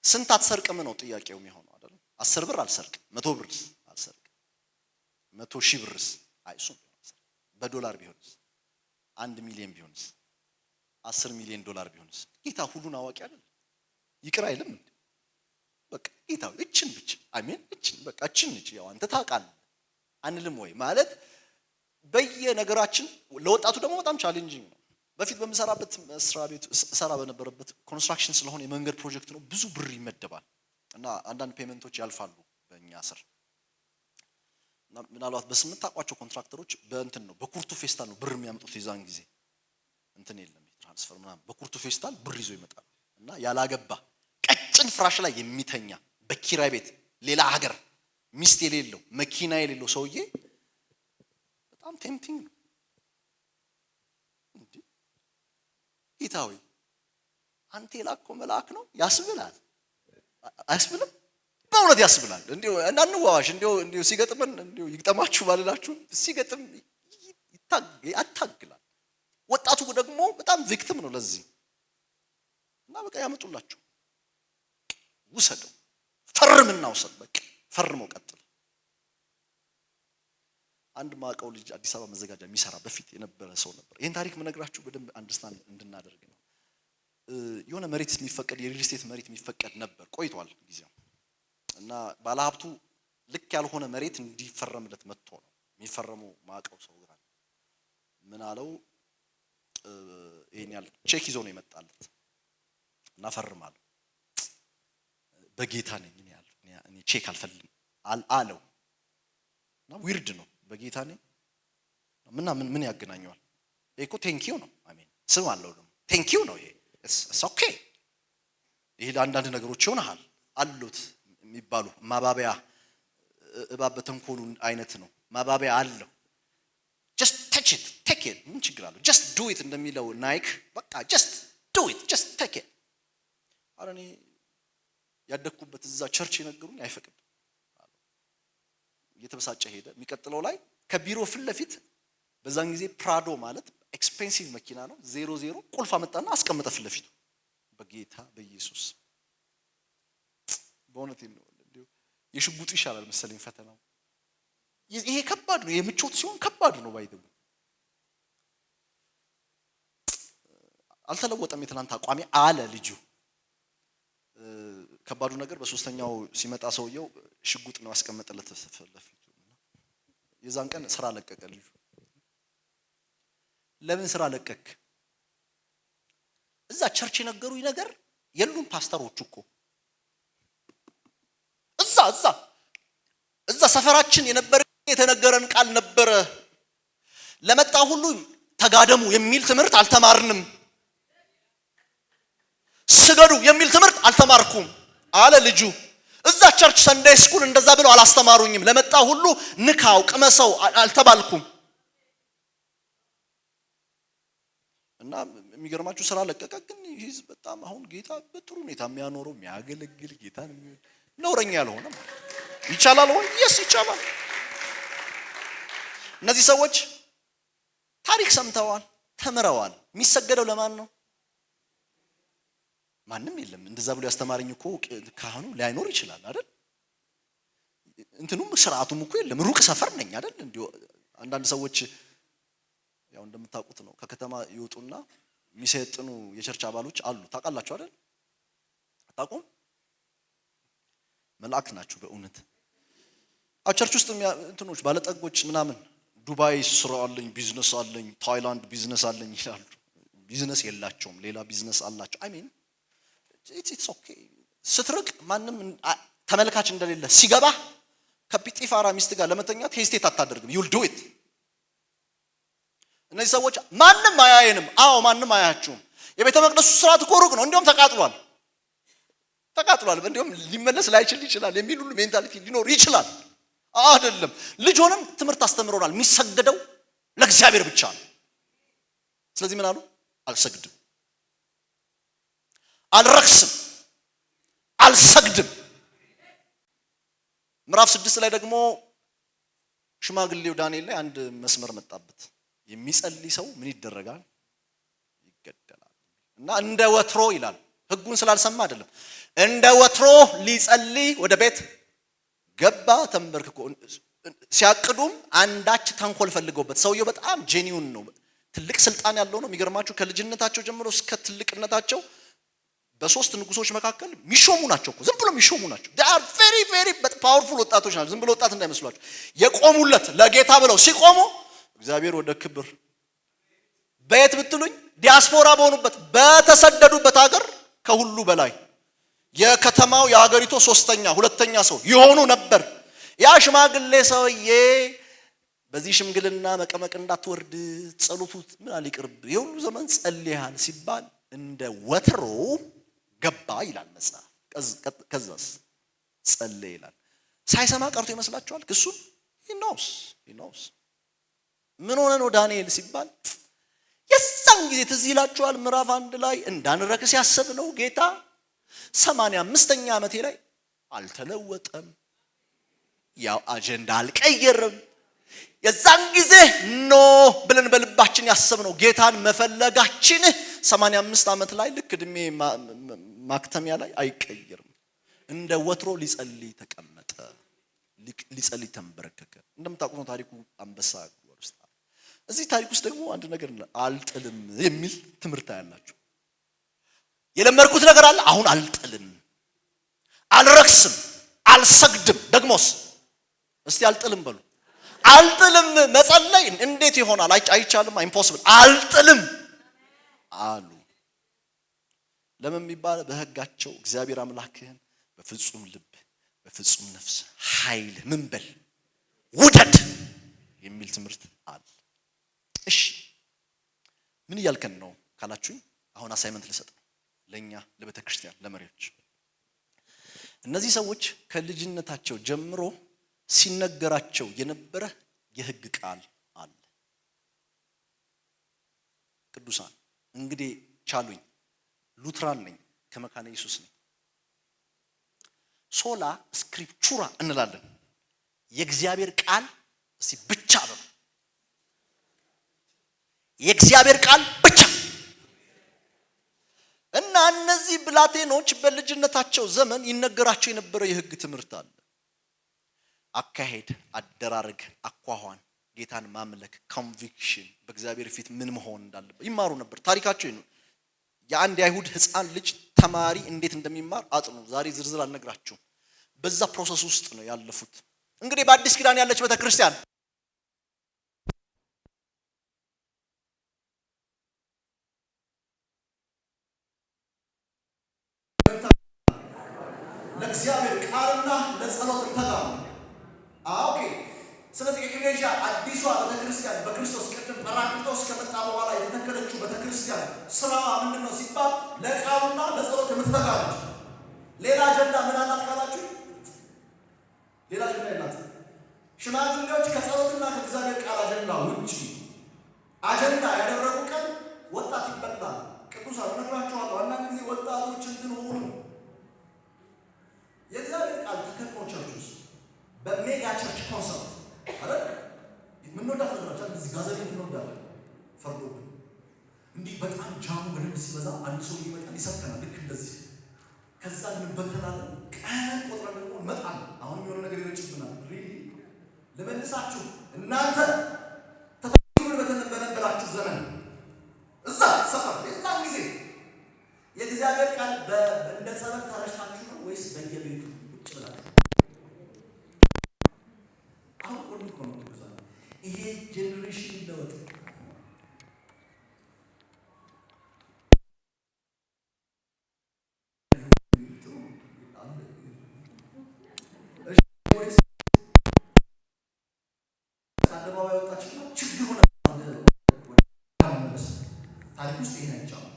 ስንት አትሰርቅም ነው ጥያቄው የሚሆነው አይደል 10 ብር አልሰርቅም 100 ብር አልሰርቅም 100,000 ብርስ አይሱም በዶላር ቢሆንስ 1 ሚሊዮን ቢሆንስ 10 ሚሊዮን ዶላር ቢሆንስ ጌታ ሁሉን አዋቂ አይደል ይቅር አይልም በቃ ጌታ እችን ብቻ አሜን እችን በቃ እችን እንጂ ያው አንተ ታውቃለህ አንልም ወይ ማለት በየነገራችን ለወጣቱ ደግሞ በጣም ቻሌንጂንግ ነው በፊት በመሰራበት መስራ ቤት ሰራ በነበረበት ኮንስትራክሽን ስለሆነ የመንገድ ፕሮጀክት ነው ብዙ ብር ይመደባል እና አንዳንድ ፔመንቶች ያልፋሉ በእኛ ስር እና ምናልባት በስምንት ታቋቸው ኮንትራክተሮች በእንትን ነው በኩርቱ ፌስታል ነው ብር የሚያመጡት የዛን ጊዜ እንትን የለም ትራንስፈር ምናምን በኩርቱ ፌስታል ብር ይዞ ይመጣል እና ያላገባ ቀጭን ፍራሽ ላይ የሚተኛ በኪራይ ቤት ሌላ ሀገር ሚስት የሌለው መኪና የሌለው ሰውዬ በጣም ቴምፕቲንግ ነው እንዴ ጌታዊ አንተ የላከው መልአክ ነው ያስብላል አያስብልም በእውነት ያስብላል እንዴ እናንዋዋሽ እንዴ ሲገጥመን እንዴ ይግጠማችሁ ባልላችሁ ሲገጥም ያታግላል። ወጣቱ ደግሞ በጣም ቪክቲም ነው ለዚህ እና በቃ ያመጡላችሁ ውሰደው ፈርምና ውሰድ በቃ ፈርመው ቀጥል። አንድ ማቀው ልጅ አዲስ አበባ መዘጋጃ የሚሰራ በፊት የነበረ ሰው ነበር። ይሄን ታሪክ ምነግራችሁ በደንብ አንደርስታንድ እንድናደርግ ነው። የሆነ መሬት የሚፈቀድ የሪል ስቴት መሬት የሚፈቀድ ነበር ቆይቷል ጊዜው እና ባለሀብቱ ልክ ያልሆነ መሬት እንዲፈረምለት መጥቶ ነው የሚፈረመው ማቀው ሰው ጋር ምን አለው ይሄን ያህል ቼክ ይዞ ነው የመጣለት እና ፈርማለሁ በጌታ ነኝ እኔ ቼክ አልፈልግም አለው እና ዊርድ ነው በጌታ ነኝ ምን ያገናኘዋል? እኮ ቴንኪው ነው አሜን ስም አለው ደግሞ ቴንኪው ነው ይሄ it's okay ይሄ አንዳንድ ነገሮች ይሆናል አሉት የሚባሉ ማባቢያ እባብ በተንኮሉ አይነት ነው ማባቢያ አለው just touch it take it ምን ችግር አለው just do it እንደሚለው ናይክ በቃ just do it just take it አረኔ ያደኩበት እዛ ቸርች የነገሩኝ አይፈቅድም እየተበሳጨ ሄደ። የሚቀጥለው ላይ ከቢሮ ፊት ለፊት በዛን ጊዜ ፕራዶ ማለት ኤክስፔንሲቭ መኪና ነው 00 ቁልፍ አመጣና አስቀመጠ ፊት ለፊቱ በጌታ በኢየሱስ በእውነት ነው እንዴ የሽጉጡ ይሻላል መሰለኝ ፈተናው ይሄ ከባድ ነው የምቾት ሲሆን ከባድ ነው ባይደው አልተለወጠም የትናንት አቋሚ አለ ልጁ ከባዱ ነገር በሶስተኛው ሲመጣ ሰውየው ሽጉጥ ነው ያስቀመጠለት ለፊቱ የዛን ቀን ስራ ለቀቀ ልጁ ለምን ስራ ለቀቅ እዛ ቸርች የነገሩኝ ነገር የሉም ፓስተሮች እኮ እዛ ሰፈራችን የነበረ የተነገረን ቃል ነበረ ለመጣ ሁሉ ተጋደሙ የሚል ትምህርት አልተማርንም ስገዱ የሚል ትምህርት አልተማርኩም አለ ልጁ እዛ ቸርች ሰንዴይ ስኩል እንደዛ ብለው አላስተማሩኝም ለመጣ ሁሉ ንካው ቅመሰው አልተባልኩም እና የሚገርማችሁ ስራ ለቀቀ ግን ይህ በጣም አሁን ጌታ በጥሩ ሁኔታ የሚያኖረው የሚያገለግል ጌታ ነውረኛ ያልሆነ ይቻላል ወይ yes ይቻላል እነዚህ ሰዎች ታሪክ ሰምተዋል ተምረዋል የሚሰገደው ለማን ነው ማንንም የለም እንደዛ ብሎ ያስተማረኝ እኮ ካህኑ ላይኖር ይችላል አይደል እንትኑም ስርዓቱም እኮ የለም ሩቅ ሰፈር ነኝ አይደል እንዴ አንዳንድ ሰዎች ያው እንደምታውቁት ነው ከከተማ ይወጡና የሚሰጥኑ የቸርች አባሎች አሉ ታውቃላችሁ አይደል አታውቁም መልአክ ናቸው በእውነት ቸርች ውስጥ እንትኖች ባለጠጎች ምናምን ዱባይ ስራ አለኝ ቢዝነስ አለኝ ታይላንድ ቢዝነስ አለኝ ይላሉ ቢዝነስ የላቸውም ሌላ ቢዝነስ አላቸው አይ ሚን it's okay ስትርቅ ማንንም ተመልካች እንደሌለ ሲገባ ከጲጢፋራ ሚስት ጋር ለመተኛት ሄስቴት አታደርግም you'll do it እነዚህ ሰዎች ማንንም አያየንም አዎ ማንንም አያያችሁም የቤተ መቅደሱ ስርዓት እኮ ሩቅ ነው እንደውም ተቃጥሏል እንደውም ሊመለስ ላይችል ይችላል የሚል ሁሉ ሜንታሊቲ ሊኖር ይችላል አይደለም ልጅ ሆነም ትምህርት አስተምሮናል የሚሰገደው ለእግዚአብሔር ብቻ ነው ስለዚህ ምን አሉ አልሰግድም አልረክስም አልሰግድም ምዕራፍ 6 ላይ ደግሞ ሽማግሌው ዳንኤል ላይ አንድ መስመር መጣበት የሚጸልይ ሰው ምን ይደረጋል ይገደላል እና እንደ ወትሮ ይላል ህጉን ስላልሰማ አይደለም እንደ ወትሮ ሊጸልይ ወደ ቤት ገባ ተንበርክኮ ሲያቅዱም አንዳች ተንኮል ፈልገውበት ሰውየው በጣም ጄኒዩን ነው ትልቅ ስልጣን ያለው ነው የሚገርማችሁ ከልጅነታቸው ጀምሮ እስከ ትልቅነታቸው በሶስት ንጉሶች መካከል ሚሾሙ ናቸው እኮ ዝም ብሎ ሚሾሙ ናቸው they are very very powerful ወጣቶች ናቸው ዝም ብሎ ወጣት እንዳይመስሏችሁ የቆሙለት ለጌታ ብለው ሲቆሙ እግዚአብሔር ወደ ክብር በየት ብትሉኝ ዲያስፖራ በሆኑበት በተሰደዱበት ሀገር ከሁሉ በላይ የከተማው የሀገሪቱ ሁለተኛ ሰው ይሆኑ ነበር ያ ሽማግሌ ሰውዬ በዚህ ሽምግልና መቀመቅ እንዳትወርድ ጸሎቱ ምን አልይቅርብ የሁሉ ዘመን ጸልያል ሲባል እንደ ወትሮ ገባ ይላል መጽሐፍ ከዛስ ጸልይ ይላል ሳይሰማ ቀርቶ ይመስላችኋል ክሱ he knows ምን ሆነ ነው ዳንኤል ሲባል የዛን ጊዜ ትዝ ይላችኋል ምዕራፍ 1 ላይ እንዳንረክስ ያሰብነው ጌታ 85ኛ ዓመቴ ላይ አልተለወጠም ያው አጀንዳ አልቀየረም የዛን ጊዜ ኖ ብለን በልባችን ያሰብነው ጌታን መፈለጋችን 85 ዓመት ላይ ልክ እድሜ ማክተሚያ ላይ አይቀየርም። እንደ ወትሮ ሊጸልይ ተቀመጠ፣ ሊጸልይ ተንበረከከ። እንደምታውቁት ነው ታሪኩ አንበሳ ጉድጓድ ውስጥ። እዚህ ታሪክ ውስጥ ደግሞ አንድ ነገር አልጥልም የሚል ትምህርት ያላችሁ። የለመድኩት ነገር አለ፣ አሁን አልጥልም፣ አልረክስም፣ አልሰግድም። ደግሞስ እስቲ አልጥልም በሉ። አልጥልም መጸለይ እንዴት ይሆናል? አይቻልም፣ ኢምፖሲብል። አልጥልም አሉ። ለምን የሚባል በሕጋቸው እግዚአብሔር አምላክህን በፍጹም ልብ፣ በፍጹም ነፍስ፣ ኃይል ምን በል ውደድ የሚል ትምህርት አለ። እሺ ምን እያልከን ነው ካላችሁኝ፣ አሁን አሳይመንት ልሰጥ ነው ለኛ ለቤተ ክርስቲያን ለመሪዎች። እነዚህ ሰዎች ከልጅነታቸው ጀምሮ ሲነገራቸው የነበረ የሕግ ቃል አለ። ቅዱሳን እንግዲህ ቻሉኝ፣ ሉትራን ነኝ፣ ከመካነ ኢየሱስ ነኝ። ሶላ ስክሪፕቹራ እንላለን። የእግዚአብሔር ቃል እስቲ ብቻ ነው። የእግዚአብሔር ቃል ብቻ። እና እነዚህ ብላቴኖች በልጅነታቸው ዘመን ይነገራቸው የነበረ የሕግ ትምህርት አለ። አካሄድ፣ አደራረግ፣ አኳኋን፣ ጌታን ማምለክ፣ ኮንቪክሽን፣ በእግዚአብሔር ፊት ምን መሆን እንዳለበት ይማሩ ነበር። ታሪካቸው ነው። የአንድ የአይሁድ ሕፃን ልጅ ተማሪ እንዴት እንደሚማር አጥኑ። ዛሬ ዝርዝር አልነግራችሁም። በዛ ፕሮሰስ ውስጥ ነው ያለፉት። እንግዲህ በአዲስ ኪዳን ያለች ቤተክርስቲያን ለእግዚአብሔር ቃልና ለጸሎት ተጋሩ። ኦኬ። ስለዚህ ኤክሌዥያ አዲሷ ቤተክርስቲያን በክርስቶስ ቅድም ጰራቅሊጦስ ከመጣ በኋላ የተተከለችው ቤተክርስቲያን ስራዋ ምንድነው ሲባል ለቃሉና ለጸሎት የምትተጋ ነች። ሌላ አጀንዳ ምን አላት ካላችሁ፣ ሌላ አጀንዳ የላትም። ሽማግሌዎች ከጸሎትና ከእግዚአብሔር ቃል አጀንዳ ውጪ አጀንዳ ያደረጉ ቀን ወጣት ይበላል። ቅዱሳን እነግራችኋለሁ፣ አንዳንድ ጊዜ ወጣቶች እንትን ሆኑ። የእግዚአብሔር ቃል ተከታዮች ውስጥ በሜጋ ቸርች ኮንሰርት አይደል ምንወዳት ነገራች እንደዚህ ጋዘሪ ምንወዳለን ፈርዶብን እንዲህ በጣም ጃሙ በደንብ ሲበዛ አንድ ሰው ይመጣል ይሰብከናል። ልክ እንደዚህ ከዛ እንበተናለን። ቀን ቆጥረን ደግሞ እንመጣለን። አሁን የሆነ ነገር ይረጭብናል። ለመልሳችሁ እናንተ ተፈቅዶ በተነበራችሁ ዘመን እዛ ሰፈር የዛን ጊዜ የእግዚአብሔር ቃል እንደ ጸሎት ታረሽታችሁ ነው ወይስ በየቤቱ ቁጭ ብላችሁ? አሁን ሁሉ ነው ይሄ ጄኔሬሽን ይለወጥ። አደባባይ ወጣችሁ ችግር ሆነ ታሪክ ውስጥ ይሄን አይቻልም።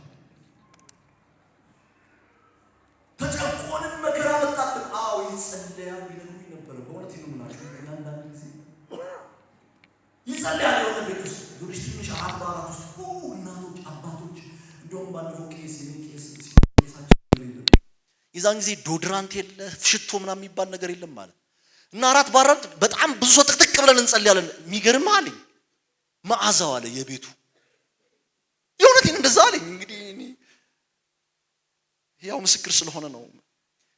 ተጨቆንን፣ መከራ መጣብን። አዎ ይጸልያል ይሉኝ ነበር። በእውነት ይሉናችሁ አንዳንድ ጊዜ ይጸልያል የሆነ ቤት ውስጥ ዱርሽ ትንሽ አባራት ውስጥ እናቶች አባቶች እንደውም ባለፈው ቄስ የዛን ጊዜ ዶድራንት የለ ሽቶ ምናምን የሚባል ነገር የለም ማለት እና አራት ባራት በጣም ብዙ ሰው ጥቅጥቅ ብለን እንጸልያለን። የሚገርም አለኝ መዓዛው አለ የቤቱ የእውነቴን እንደዛ አለኝ። እንግዲህ ያው ምስክር ስለሆነ ነው።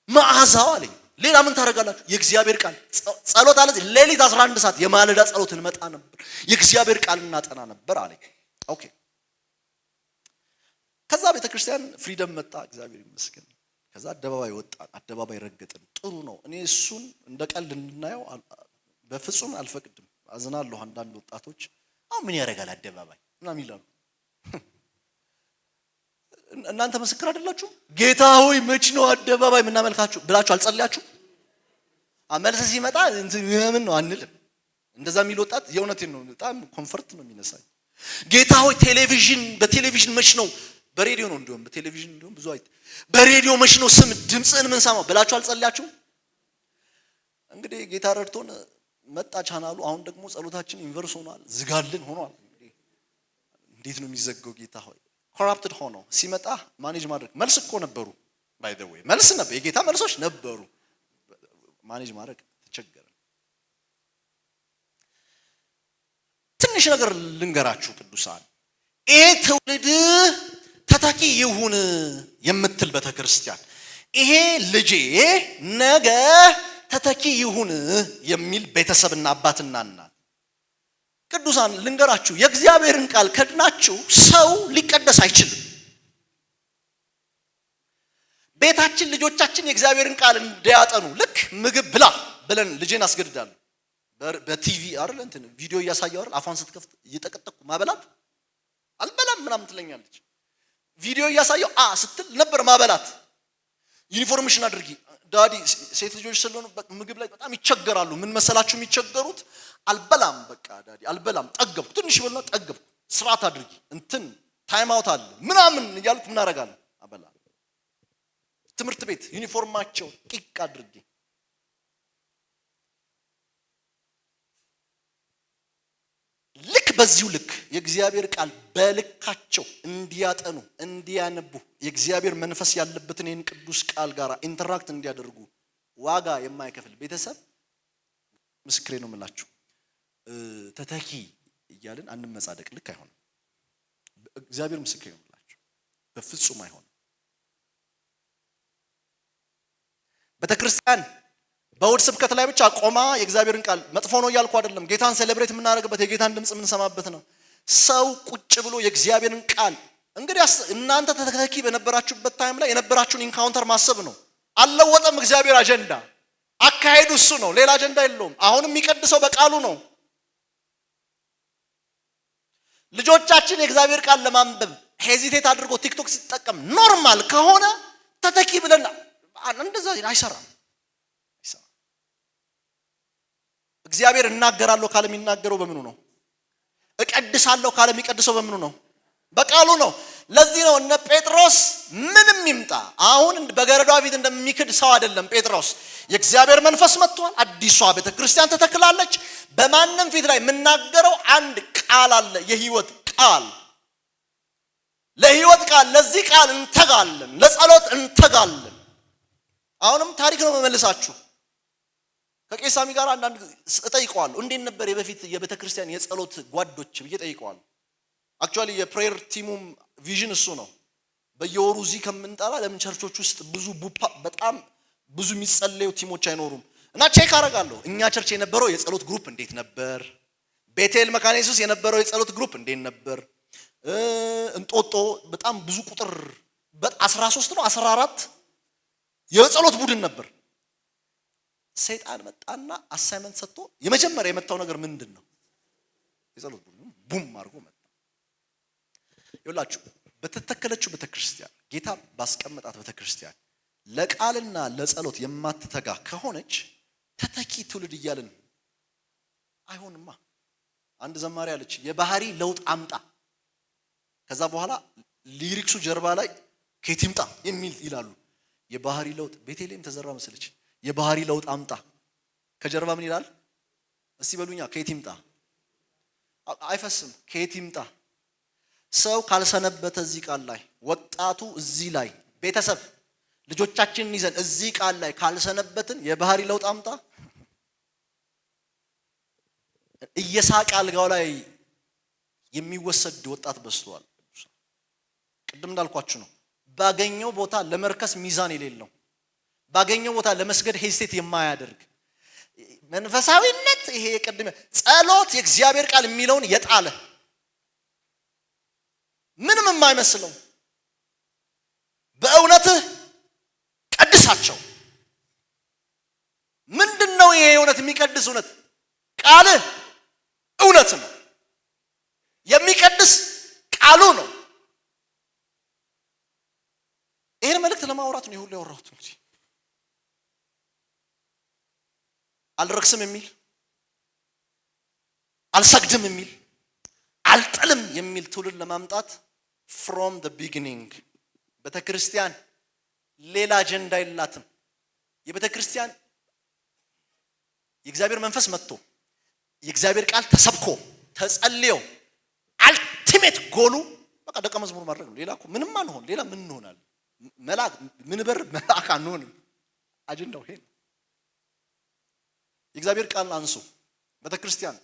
መዓዛው አለኝ። ሌላ ምን ታደርጋላችሁ? የእግዚአብሔር ቃል ጸሎት አለ። ሌሊት 11 ሰዓት የማለዳ ጸሎት እንመጣ ነበር። የእግዚአብሔር ቃል እናጠና ነበር አለኝ። ኦኬ። ከዛ ቤተክርስቲያን ፍሪደም መጣ፣ እግዚአብሔር ይመስገን። ከዛ አደባባይ ወጣን፣ አደባባይ ረገጥን። ጥሩ ነው። እኔ እሱን እንደ ቀልድ እንድናየው በፍጹም አልፈቅድም። አዝናለሁ። አንዳንድ ወጣቶች አሁን ምን ያደርጋል አደባባይ ምናምን ይላሉ። እናንተ ምስክር አይደላችሁ? ጌታ ሆይ መች ነው አደባባይ የምናመልካችሁ ብላችሁ አልጸልያችሁ? መልስ ሲመጣ ምን ነው አንልም። እንደዛ የሚል ወጣት የእውነቴን ነው በጣም ኮንፈርት ነው የሚነሳኝ። ጌታ ሆይ ቴሌቪዥን በቴሌቪዥን መች ነው በሬዲዮ ነው እንደውም በቴሌቪዥን እንደውም ብዙ አይት በሬዲዮ መች ነው ስም ድምጽን ምን ሰማው ብላችሁ አልጸልያችሁ? እንግዲህ ጌታ ረድቶን መጣ ቻናሉ። አሁን ደግሞ ጸሎታችን ኢንቨርስ ሆኗል፣ ዝጋልን ሆኗል። እንዴት ነው የሚዘጋው? ጌታ ሆይ ኮራፕትድ ሆኖ ሲመጣ ማኔጅ ማድረግ መልስ እኮ ነበሩ። ባይ ዘ ዌይ መልስ ነበር፣ የጌታ መልሶች ነበሩ። ማኔጅ ማድረግ ተቸገረ። ትንሽ ነገር ልንገራችሁ ቅዱሳን፣ ይሄ ትውልድ ተተኪ ይሁን የምትል ቤተክርስቲያን፣ ይሄ ልጄ ነገ ተተኪ ይሁን የሚል ቤተሰብና አባትና እናት፣ ቅዱሳን ልንገራችሁ፣ የእግዚአብሔርን ቃል ከድናችሁ ሰው ሊቀደስ አይችልም። ቤታችን ልጆቻችን የእግዚአብሔርን ቃል እንዲያጠኑ ልክ ምግብ ብላ ብለን ልጄን አስገድዳለሁ። በቲቪ አይደል እንትን ቪዲዮ እያሳየው አይደል አፏን ስትከፍት እየጠቀጠቁ ማበላት አልበላም ምናምን ትለኛለች። ቪዲዮ እያሳየው ስትል ነበር ማበላት። ዩኒፎርምሽን አድርጊ ዳዲ። ሴት ልጆች ስለሆኑ ምግብ ላይ በጣም ይቸገራሉ። ምን መሰላችሁ የሚቸገሩት? አልበላም በቃ ዳዲ አልበላም፣ ጠገብኩ፣ ትንሽ በልና ጠገብኩ፣ ስርዓት አድርጊ እንትን ታይም አውት አለ ምናምን እያልኩ ምን አደርጋለሁ? አበላ። ትምህርት ቤት ዩኒፎርማቸው ቂቅ አድርጊ። ልክ በዚሁ ልክ የእግዚአብሔር ቃል በልካቸው እንዲያጠኑ እንዲያነቡ የእግዚአብሔር መንፈስ ያለበትን ይህን ቅዱስ ቃል ጋር ኢንተራክት እንዲያደርጉ ዋጋ የማይከፍል ቤተሰብ ምስክሬ ነው የምላችሁ፣ ተተኪ እያልን አንመጻደቅ። ልክ አይሆንም። እግዚአብሔር ምስክሬ ነው የምላችሁ፣ በፍጹም አይሆንም። ቤተክርስቲያን በእሑድ ስብከት ላይ ብቻ ቆማ የእግዚአብሔርን ቃል መጥፎ ነው እያልኩ አይደለም። ጌታን ሴሌብሬት የምናደርግበት የጌታን ድምፅ የምንሰማበት ነው። ሰው ቁጭ ብሎ የእግዚአብሔርን ቃል እንግዲህ እናንተ ተተኪ በነበራችሁበት ታይም ላይ የነበራችሁን ኢንካውንተር ማሰብ ነው። አልለወጠም። እግዚአብሔር አጀንዳ አካሄዱ እሱ ነው። ሌላ አጀንዳ የለውም። አሁንም የሚቀድሰው በቃሉ ነው። ልጆቻችን የእግዚአብሔር ቃል ለማንበብ ሄዚቴት አድርጎ ቲክቶክ ሲጠቀም ኖርማል ከሆነ ተተኪ ብለን እንደዛ አይሰራም። እግዚአብሔር እናገራለሁ ካለ የሚናገረው በምኑ ነው? እቀድሳለሁ ካለ የሚቀድሰው በምኑ ነው? በቃሉ ነው። ለዚህ ነው እነ ጴጥሮስ ምንም ይምጣ አሁን በገረዷ ፊት እንደሚክድ ሰው አይደለም ጴጥሮስ። የእግዚአብሔር መንፈስ መጥቷል። አዲሷ ቤተክርስቲያን ተተክላለች። በማንም ፊት ላይ የምናገረው አንድ ቃል አለ፣ የህይወት ቃል። ለህይወት ቃል ለዚህ ቃል እንተጋለን፣ ለጸሎት እንተጋለን። አሁንም ታሪክ ነው መመልሳችሁ። ከቄሳሚ ጋር አንዳንድ እጠይቀዋለሁ፣ እንዴት ነበር የበፊት የቤተክርስቲያን የጸሎት ጓዶች ብዬ እጠይቀዋለሁ። አክቹአሊ የፕሬየር ቲሙም ቪዥን እሱ ነው። በየወሩ እዚህ ከምንጠራ ለምን ቸርቾች ውስጥ በጣም ብዙ የሚጸለዩ ቲሞች አይኖሩም? እና ቼክ አደርጋለሁ እኛ ቸርች የነበረው የጸሎት ግሩፕ እንዴት ነበር፣ ቤቴል መካነ ኢየሱስ የነበረው የጸሎት ግሩፕ እንዴት ነበር፣ እንጦጦ በጣም ብዙ ቁጥር 13 ነው 14 የጸሎት ቡድን ነበር። ሰይጣን መጣና አሳይመንት ሰጥቶ የመጀመሪያ የመጣው ነገር ምንድነው? የጸሎት ቡድን ቡም አድርጎ መጣ። ይኸውላችሁ በተተከለችው ቤተክርስቲያን ጌታ ባስቀመጣት ቤተክርስቲያን ለቃልና ለጸሎት የማትተጋ ከሆነች ተተኪ ትውልድ እያልን አይሆንማ። አንድ ዘማሪ አለች የባህሪ ለውጥ አምጣ። ከዛ በኋላ ሊሪክሱ ጀርባ ላይ ከየት ይምጣ የሚል ይላሉ። የባህሪ ለውጥ ቤቴልሔም ተዘራ መሰለች። የባህሪ ለውጥ አምጣ ከጀርባ ምን ይላል? እስቲ በሉኛ ከየት ይምጣ? አይፈስም። ከየት ይምጣ? ሰው ካልሰነበተ እዚህ ቃል ላይ ወጣቱ እዚህ ላይ ቤተሰብ ልጆቻችንን ይዘን እዚህ ቃል ላይ ካልሰነበትን የባህሪ ለውጥ አምጣ እየሳቀ አልጋው ላይ የሚወሰድ ወጣት በዝቷል። ቅድም እንዳልኳችሁ ነው። ባገኘው ቦታ ለመርከስ ሚዛን የሌለው፣ ባገኘው ቦታ ለመስገድ ሄስቴት የማያደርግ መንፈሳዊነት ይሄ የቀደመ ጸሎት የእግዚአብሔር ቃል የሚለውን የጣለ ምንም የማይመስለው በእውነትህ ቀድሳቸው። ምንድነው ይሄ እውነት? የሚቀድስ እውነት ቃልህ እውነት ነው። የሚቀድስ ቃሉ ነው። ይሄን መልእክት ለማውራት ነው ይሁን ያወራሁት። እንግዲህ አልረክስም የሚል አልሰግድም የሚል አልጥልም የሚል ትውልድ ለማምጣት from the beginning ቤተክርስቲያን ሌላ አጀንዳ የላትም። የቤተክርስቲያን የእግዚአብሔር መንፈስ መጥቶ የእግዚአብሔር ቃል ተሰብኮ ተጸልዮ አልቲሜት ጎሉ በቃ ደቀ መዝሙር ማድረግ ነው። ሌላ እኮ ምንም አንሆን። ሌላ ምን እንሆናለን? መልአክ ምን በር መልአክ አንሆንም። አጀንዳው ይሄ ነው። የእግዚአብሔር ቃል አንሱ። ቤተክርስቲያን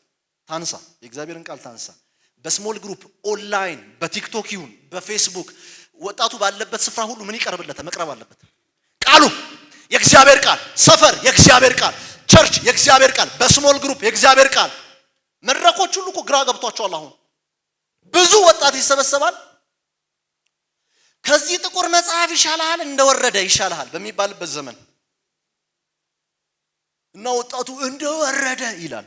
ታንሳ፣ የእግዚአብሔርን ቃል ታንሳ። በስሞል ግሩፕ ኦንላይን፣ በቲክቶክ ይሁን በፌስቡክ ወጣቱ ባለበት ስፍራ ሁሉ ምን ይቀርብለታል? መቅረብ አለበት። ቃሉ የእግዚአብሔር ቃል፣ ሰፈር የእግዚአብሔር ቃል፣ ቸርች የእግዚአብሔር ቃል፣ በስሞል ግሩፕ የእግዚአብሔር ቃል። መድረኮች ሁሉ እኮ ግራ ገብቷቸዋል። አሁን ብዙ ወጣት ይሰበሰባል። ከዚህ ጥቁር መጽሐፍ ይሻልሃል እንደወረደ ይሻልሃል በሚባልበት ዘመን እና ወጣቱ እንደወረደ ይላል።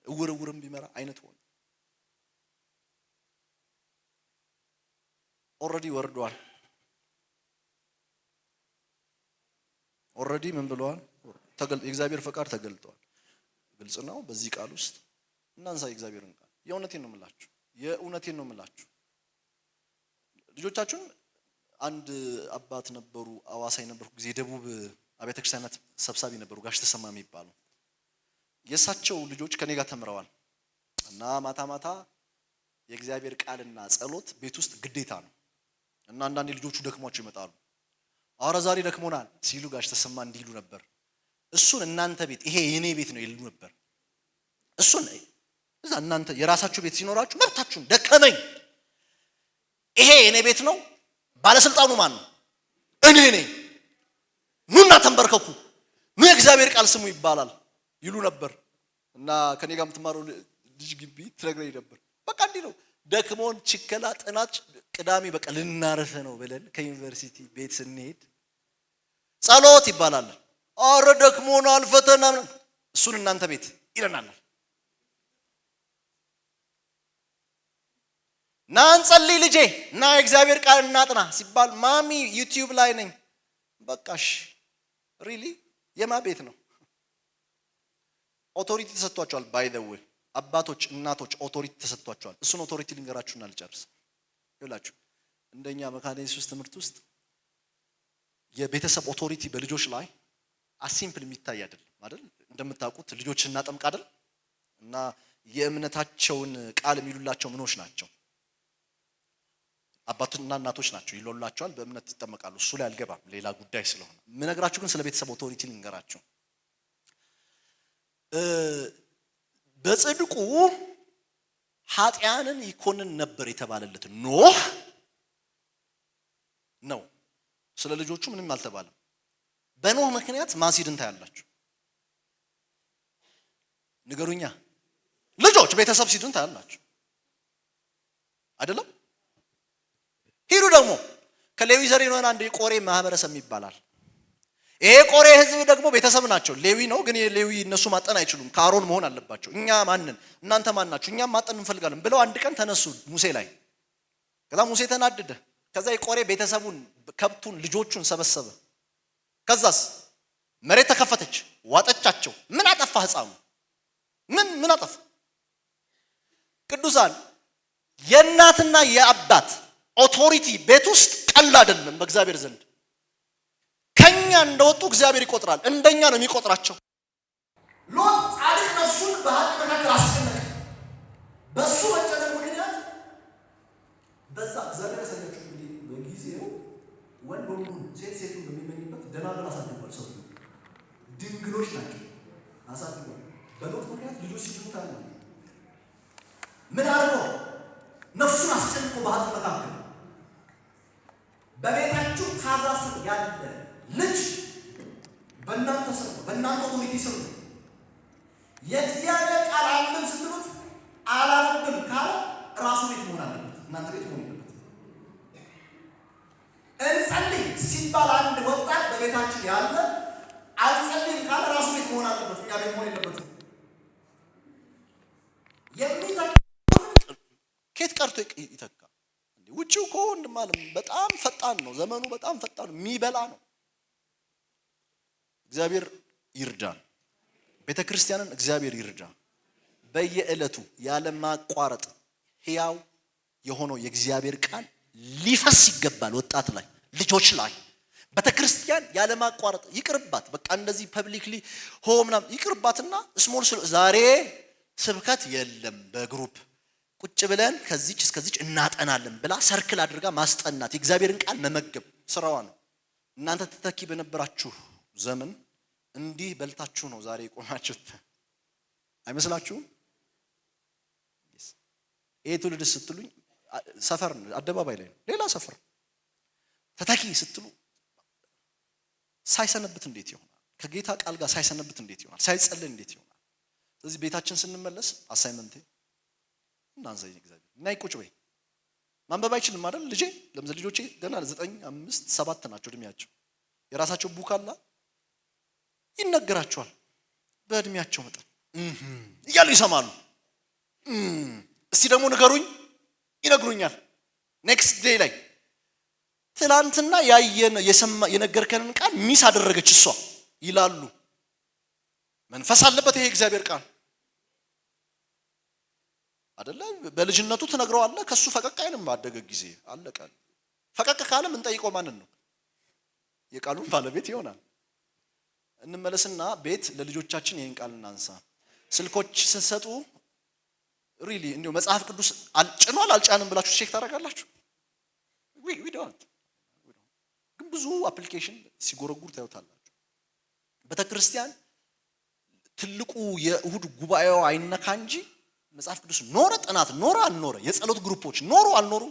እውርም ቢመራ አይነት ሆነ። ኦልሬዲ ወርዷል። ኦልሬዲ ምን ብለዋል? የእግዚአብሔር ፈቃድ ተገልጧል። ግልጽ ነው። በዚህ ቃል ውስጥ እናንሳ የእግዚአብሔርን ቃል። የእውነቴን ነው የምላችሁ፣ የእውነቴን ነው የምላችሁ። ልጆቻችሁን አንድ አባት ነበሩ፣ አዋሳ የነበርኩ ጊዜ ደቡብ አብያተ ክርስቲያናት ሰብሳቢ ነበሩ፣ ጋሽ ተሰማ የሚባሉ። የእሳቸው ልጆች ከኔ ጋር ተምረዋል እና ማታ ማታ የእግዚአብሔር ቃልና ጸሎት ቤት ውስጥ ግዴታ ነው እና አንዳንዴ ልጆቹ ደክሟቸው ይመጣሉ። አረ ዛሬ ደክሞናል ሲሉ ጋሽ ተሰማ እንዲሉ ነበር፣ እሱን እናንተ ቤት ይሄ የኔ ቤት ነው ይሉ ነበር። እሱን እዛ እናንተ የራሳችሁ ቤት ሲኖራችሁ መብታችሁን፣ ደከመኝ ይሄ የኔ ቤት ነው፣ ባለስልጣኑ ማን ነው? እኔ ነኝ፣ ኑና ተንበርከኩ፣ ኑ የእግዚአብሔር ቃል ስሙ ይባላል ይሉ ነበር እና ከኔ ጋር የምትማረው ልጅ ግቢ ትነግረኝ ነበር። በቃ እንዲህ ነው ደክሞን ችከላ ጥናት ቅዳሜ በቃ ልናርፍ ነው ብለን ከዩኒቨርሲቲ ቤት ስንሄድ ጸሎት ይባላል። አረ ደክሞናል ፈተና፣ እሱን እናንተ ቤት ይለናል። ና እንጸልይ ልጄ፣ ና የእግዚአብሔር ቃል እናጥና ሲባል ማሚ ዩቲዩብ ላይ ነኝ። በቃሽ ሪሊ የማ ቤት ነው? ኦቶሪቲ ተሰጥቷቸዋል። ባይ ዘ ዌይ አባቶች እናቶች ኦቶሪቲ ተሰጥቷቸዋል። እሱን ኦቶሪቲ ልንገራችሁና ልጨርስ። ይላችሁ እንደኛ መካነ ኢየሱስ ትምህርት ውስጥ የቤተሰብ ኦቶሪቲ በልጆች ላይ አሲምፕል የሚታይ አይደለም አይደል? እንደምታውቁት ልጆች እናጠምቅ አይደል? እና የእምነታቸውን ቃል የሚሉላቸው ምኖች ናቸው? አባቶችና እናቶች ናቸው። ይሎላቸዋል፣ በእምነት ይጠመቃሉ። እሱ ላይ አልገባም፣ ሌላ ጉዳይ ስለሆነ። ምነግራችሁ ግን ስለ ቤተሰብ ኦቶሪቲ ልንገራችሁ። በጽድቁ ኃጢያንን ይኮንን ነበር የተባለለት ኖህ ነው። ስለ ልጆቹ ምንም አልተባለም። በኖህ ምክንያት ማሲድን ታያላችሁ። ንገሩኛ ልጆች ቤተሰብ ሲድን ታያላችሁ አይደለም? ሂዱ ደግሞ ከሌዊ ዘር የሆነ አንድ የቆሬ ማህበረሰብ ይባላል። ይሄ ቆሬ ህዝብ ደግሞ ቤተሰብ ናቸው። ሌዊ ነው ግን የሌዊ እነሱ ማጠን አይችሉም፣ ከአሮን መሆን አለባቸው። እኛ ማንን እናንተ ማን ናችሁ? እኛም ማጠን እንፈልጋለን ብለው አንድ ቀን ተነሱ ሙሴ ላይ። ከዛ ሙሴ ተናደደ። ከዛ የቆሬ ቤተሰቡን፣ ከብቱን፣ ልጆቹን ሰበሰበ። ከዛስ መሬት ተከፈተች፣ ዋጠቻቸው። ምን አጠፋ ህፃኑ? ምን አጠፋ? ቅዱሳን የእናትና የአባት ኦቶሪቲ ቤት ውስጥ ቀላል አይደለም በእግዚአብሔር ዘንድ። ከኛ እንደወጡ እግዚአብሔር ይቆጥራል፣ እንደኛ ነው የሚቆጥራቸው። ሎጥ ጻድቅ ነፍሱን በኃጢአት መካከል አስጨነቀ። በሱ መጨነቅ ምክንያት በዛ እግዚአብሔር ያሳያችሁ እንግዲህ በጊዜው ወንድ ወንዱን ሴት ሴቱን በሚመኝበት ደናግል አሳድጓል። ሰው ድንግሎች ናቸው አሳድጓል። በሎጥ ምክንያት ልጆች ሲሞቱ አለ። ምን አድርጎ ነፍሱን አስጨንቆ በኃጢአት መካከል በቤታችሁ ታዛ ስር ያለ ልጅ በእናንተ ስር ነው፣ በእናንተ ኦቶሪቲ ስር ነው። የእግዚአብሔር ቃል አልብም ስትሉት አላልብም ካለ ራሱ ቤት መሆን አለበት፣ እናንተ ቤት መሆን የለበት። እንጸልይ ሲባል አንድ ወጣት በቤታችን ያለ አልጸልይም ካለ ራሱ ቤት መሆን አለበት፣ እኛ ቤት መሆን የለበትም። ኬት ቀርቶ ይተካ? ውጭው እኮ ወንድም አለም በጣም ፈጣን ነው ዘመኑ፣ በጣም ፈጣን ነው፣ የሚበላ ነው። እግዚአብሔር ይርዳን። ቤተ ክርስቲያንን እግዚአብሔር ይርዳ። በየዕለቱ ያለ ማቋረጥ ሕያው የሆነው የእግዚአብሔር ቃል ሊፈስ ይገባል። ወጣት ላይ፣ ልጆች ላይ ቤተ ክርስቲያን ያለ ማቋረጥ ይቅርባት። በቃ እንደዚህ ፐብሊክሊ ሆምናም ይቅርባትና ስሞል ዛሬ ስብከት የለም በግሩፕ ቁጭ ብለን ከዚች እስከዚች እናጠናለን ብላ ሰርክል አድርጋ ማስጠናት፣ የእግዚአብሔርን ቃል መመገብ ስራዋ ነው። እናንተ ተተኪ በነበራችሁ ዘመን እንዲህ በልታችሁ ነው ዛሬ የቆማችሁት። አይመስላችሁም? ይሄ ትውልድ ስትሉኝ ሰፈር አደባባይ ላይ ነው፣ ሌላ ሰፈር። ተተኪ ስትሉ ሳይሰነብት እንዴት ይሆናል? ከጌታ ቃል ጋር ሳይሰነብት እንዴት ይሆናል? ሳይጸልይ እንዴት ይሆናል? ስለዚህ ቤታችን ስንመለስ አሳይመንቴ እናንሳ እግዚአብሔር እና ቁጭ በይ። ማንበብ አይችልም አይደል ልጄ? ለምሳሌ ልጆቼ ገና 9፣ 5፣ 7 ናቸው እድሜያቸው። የራሳቸው ቡክ አለ ይነገራቸዋል። በእድሜያቸው መጠን እያሉ ይሰማሉ። እስቲ ደግሞ ንገሩኝ ይነግሩኛል። ኔክስት ዴይ ላይ ትላንትና የነገርከንን ቃል ሚስ አደረገች እሷ ይላሉ። መንፈስ አለበት ይሄ እግዚአብሔር ቃል አይደለ? በልጅነቱ ትነግረዋለህ፣ ከሱ ፈቀቅ አይልም። ባደገ ጊዜ አለቀ። ፈቀቅ ካለ ምን ጠይቀው ማንን ነው? የቃሉን ባለቤት ይሆናል። እንመለስና ቤት ለልጆቻችን ይሄን ቃል እናንሳ። ስልኮች ስትሰጡ ሪሊ እንዲሁ መጽሐፍ ቅዱስ ጭኗል አልጫንም ብላችሁ ቼክ ታደርጋላችሁ? ዊ ዶንት። ግን ብዙ አፕሊኬሽን ሲጎረጉር ታዩታላችሁ። ቤተክርስቲያን ትልቁ የእሁድ ጉባኤው አይነካ እንጂ መጽሐፍ ቅዱስ ኖረ ጥናት ኖረ አልኖረ የጸሎት ግሩፖች ኖሩ አልኖሩ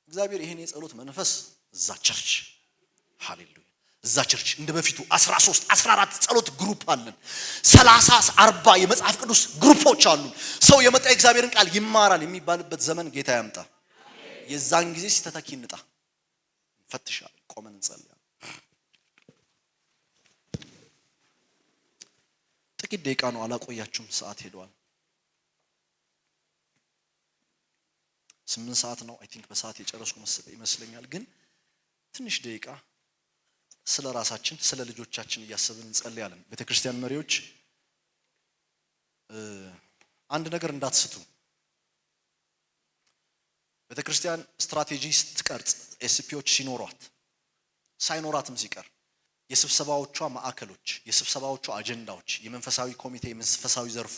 እግዚአብሔር ይሄን የጸሎት መንፈስ እዛ ቸርች ሃሌሉያ እዛ ቸርች እንደ በፊቱ 13 14 ጸሎት ግሩፕ አለን። 30 40 የመጽሐፍ ቅዱስ ግሩፖች አሉ። ሰው የመጣ የእግዚአብሔርን ቃል ይማራል የሚባልበት ዘመን ጌታ ያምጣ። የዛን ጊዜ ሲተተኪ እንጣ ፈትሻል። ቆመን እንጸልያለን። ጥቂት ደቂቃ ነው፣ አላቆያችሁም። ሰዓት ሄዷል። 8 ሰዓት ነው። አይ ቲንክ በሰዓት የጨረስኩ ይመስለኛል። ግን ትንሽ ደቂቃ ስለ ራሳችን ስለ ልጆቻችን እያሰብን እንጸልያለን። ቤተክርስቲያን መሪዎች አንድ ነገር እንዳትስቱ። ቤተክርስቲያን ስትራቴጂ ስትቀርጽ ኤስፒዎች ሲኖሯት ሳይኖራትም ሲቀር የስብሰባዎቿ ማዕከሎች፣ የስብሰባዎቿ አጀንዳዎች፣ የመንፈሳዊ ኮሚቴ፣ የመንፈሳዊ ዘርፉ፣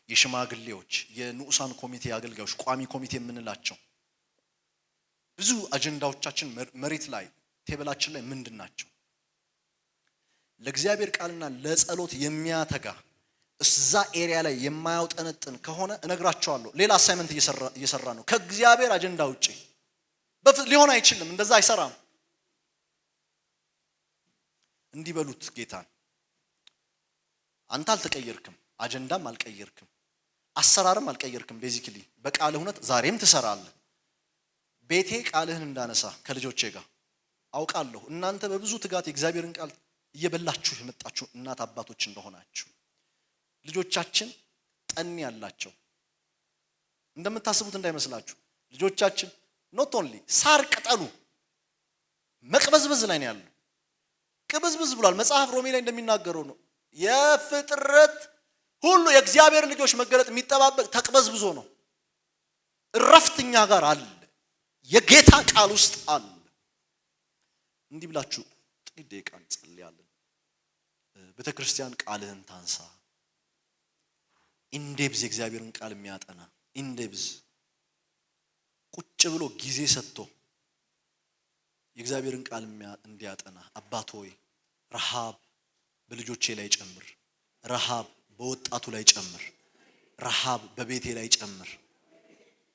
የሽማግሌዎች፣ የንዑሳን ኮሚቴ አገልጋዮች፣ ቋሚ ኮሚቴ የምንላቸው ብዙ አጀንዳዎቻችን መሬት ላይ ቴብላችን ላይ ምንድን ናቸው? ለእግዚአብሔር ቃልና ለጸሎት የሚያተጋ እዛ ኤሪያ ላይ የማያውጠነጥን ከሆነ እነግራቸዋለሁ። ሌላ አሳይመንት እየሰራ ነው ከእግዚአብሔር አጀንዳ ውጪ ሊሆን አይችልም። እንደዛ አይሰራም። እንዲህ በሉት ጌታን፣ አንተ አልተቀየርክም፣ አጀንዳም አልቀየርክም፣ አሰራርም አልቀየርክም። ቤዚክሊ በቃልህ እውነት ዛሬም ትሰራለህ። ቤቴ ቃልህን እንዳነሳ ከልጆቼ ጋር አውቃለሁ። እናንተ በብዙ ትጋት የእግዚአብሔርን ቃል እየበላችሁ የመጣችሁ እናት አባቶች እንደሆናችሁ ልጆቻችን ጠን ያላቸው እንደምታስቡት እንዳይመስላችሁ። ልጆቻችን ኖት ኦንሊ ሳር ቅጠሉ መቅበዝበዝ ላይ ነው ያለው። ቅብዝብዝ ብሏል። መጽሐፍ ሮሜ ላይ እንደሚናገረው ነው የፍጥረት ሁሉ የእግዚአብሔር ልጆች መገለጥ የሚጠባበቅ ተቅበዝብዞ ነው። እረፍትኛ ጋር አለ፣ የጌታ ቃል ውስጥ አለ። እንዲህ ብላችሁ ጥቂት ደቂቃ እንጸልያለን። ቤተክርስቲያን ቃልህን ታንሳ። ኢንዴብዝ የእግዚአብሔርን ቃል የሚያጠና ኢንዴብዝ ቁጭ ብሎ ጊዜ ሰጥቶ የእግዚአብሔርን ቃል እንዲያጠና። አባት ሆይ ረሃብ በልጆቼ ላይ ጨምር፣ ረሃብ በወጣቱ ላይ ጨምር፣ ረሃብ በቤቴ ላይ ጨምር።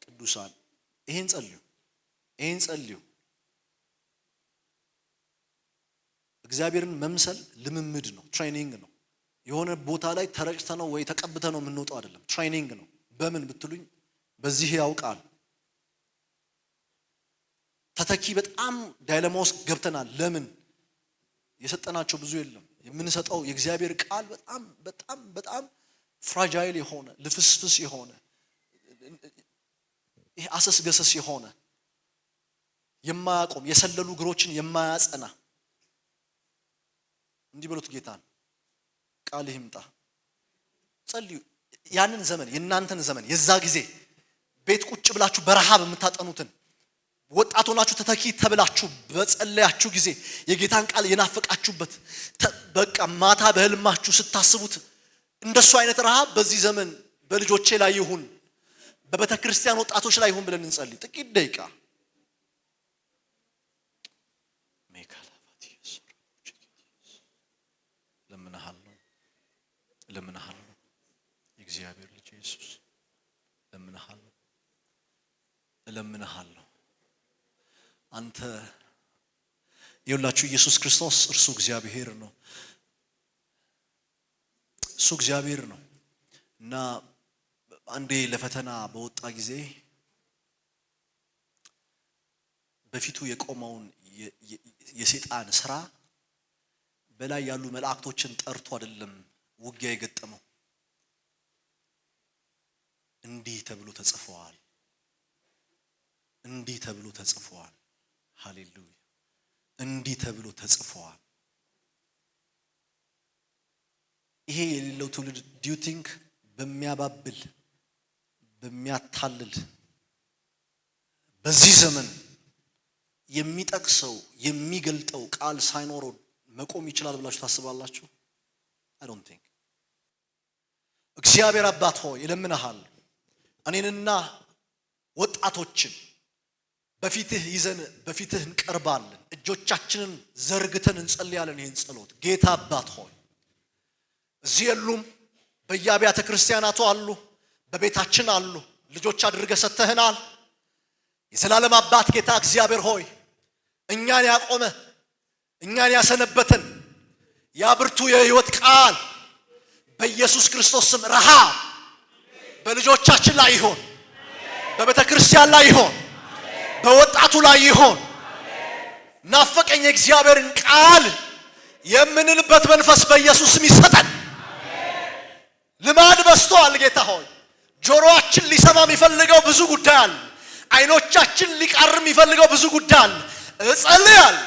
ቅዱሳን ይሄን ጸልዩ፣ ይሄን ጸልዩ። እግዚአብሔርን መምሰል ልምምድ ነው፣ ትሬኒንግ ነው። የሆነ ቦታ ላይ ተረጭተ ነው ወይ ተቀብተ ነው የምንወጣው አይደለም፣ ትሬኒንግ ነው። በምን ብትሉኝ በዚህ ያውቃል። ተተኪ በጣም ዳይለማ ውስጥ ገብተናል። ለምን የሰጠናቸው ብዙ የለም። የምንሰጠው የእግዚአብሔር ቃል በጣም በጣም በጣም ፍራጃይል የሆነ ልፍስፍስ የሆነ ይሄ አሰስ ገሰስ የሆነ የማያቆም የሰለሉ እግሮችን የማያጸና። እንዲህ በሉት ጌታን ቃል ይምጣ። ጸልዩ። ያንን ዘመን የእናንተን ዘመን የዛ ጊዜ ቤት ቁጭ ብላችሁ በረሃብ የምታጠኑትን ወጣት ሆናችሁ ተተኪ ተብላችሁ በጸለያችሁ ጊዜ የጌታን ቃል የናፈቃችሁበት በቃ ማታ በህልማችሁ ስታስቡት እንደሱ አይነት ረሃብ በዚህ ዘመን በልጆቼ ላይ ይሁን፣ በቤተ ክርስቲያን ወጣቶች ላይ ይሁን ብለን እንጸልይ ጥቂት ደቂቃ። ለምንሃለሁ እግዚአብሔር ልጅ ኢየሱስ እለምንሃለሁ አንተ ይኸውላችሁ ኢየሱስ ክርስቶስ እርሱ እግዚአብሔር ነው። እሱ እግዚአብሔር ነው እና አንዴ ለፈተና በወጣ ጊዜ በፊቱ የቆመውን የሰይጣን ስራ በላይ ያሉ መላእክቶችን ጠርቶ አይደለም ውጊያ የገጠመው። እንዲህ ተብሎ ተጽፏል፣ እንዲህ ተብሎ ተጽፏል። ሃሌሉያ! እንዲህ ተብሎ ተጽፏል። ይሄ የሌለው ትውልድ ዱ ዩ ቲንክ በሚያባብል በሚያታልል በዚህ ዘመን የሚጠቅሰው የሚገልጠው ቃል ሳይኖረው መቆም ይችላል ብላችሁ ታስባላችሁ? I don't think። እግዚአብሔር አባት ሆይ እለምንሃል እኔንና ወጣቶችን በፊትህ ይዘን በፊትህ እንቀርባለን። እጆቻችንን ዘርግተን እንጸልያለን ይህን ጸሎት። ጌታ አባት ሆይ እዚህ የሉም፣ በየአብያተ ክርስቲያናቱ አሉ፣ በቤታችን አሉ። ልጆች አድርገህ ሰጥተህናል። የዘላለም አባት ጌታ እግዚአብሔር ሆይ እኛን ያቆመ እኛን ያሰነበተን ያ ብርቱ የሕይወት ቃል በኢየሱስ ክርስቶስ ስም ረሃብ በልጆቻችን ላይ ይሆን፣ በቤተ ክርስቲያን ላይ ይሆን፣ በወጣቱ ላይ ይሆን። ናፈቀኝ የእግዚአብሔርን ቃል የምንልበት መንፈስ በኢየሱስ ስም ይሰጠን። ልማድ በስቷል ጌታ ሆይ ጆሮአችን ሊሰማ የሚፈልገው ብዙ ጉዳይ አለ። አይኖቻችን ሊቃርም የሚፈልገው ብዙ ጉዳይ አለ። እጸልያለሁ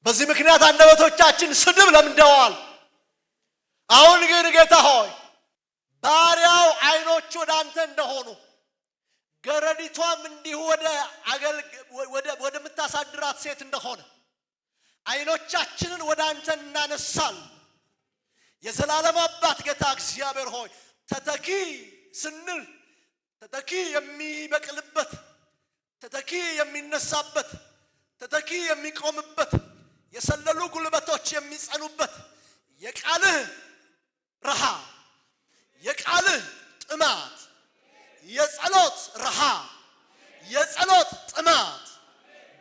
በዚህ ምክንያት አንደበቶቻችን ስድብ ለምደዋል። አሁን ግን ጌታ ሆይ ባሪያው አይኖቹ ወደ አንተ እንደሆኑ ገረዲቷም እንዲሁ ወደ ምታሳድራት ሴት እንደሆነ አይኖቻችንን ወደ አንተ እናነሳል። የዘላለም አባት ጌታ እግዚአብሔር ሆይ ተተኪ ስንል ተተኪ የሚበቅልበት፣ ተተኪ የሚነሳበት፣ ተተኪ የሚቆምበት፣ የሰለሉ ጉልበቶች የሚጸኑበት የቃልህ ረሃብ፣ የቃልህ ጥማት፣ የጸሎት ረሃብ፣ የጸሎት ጥማት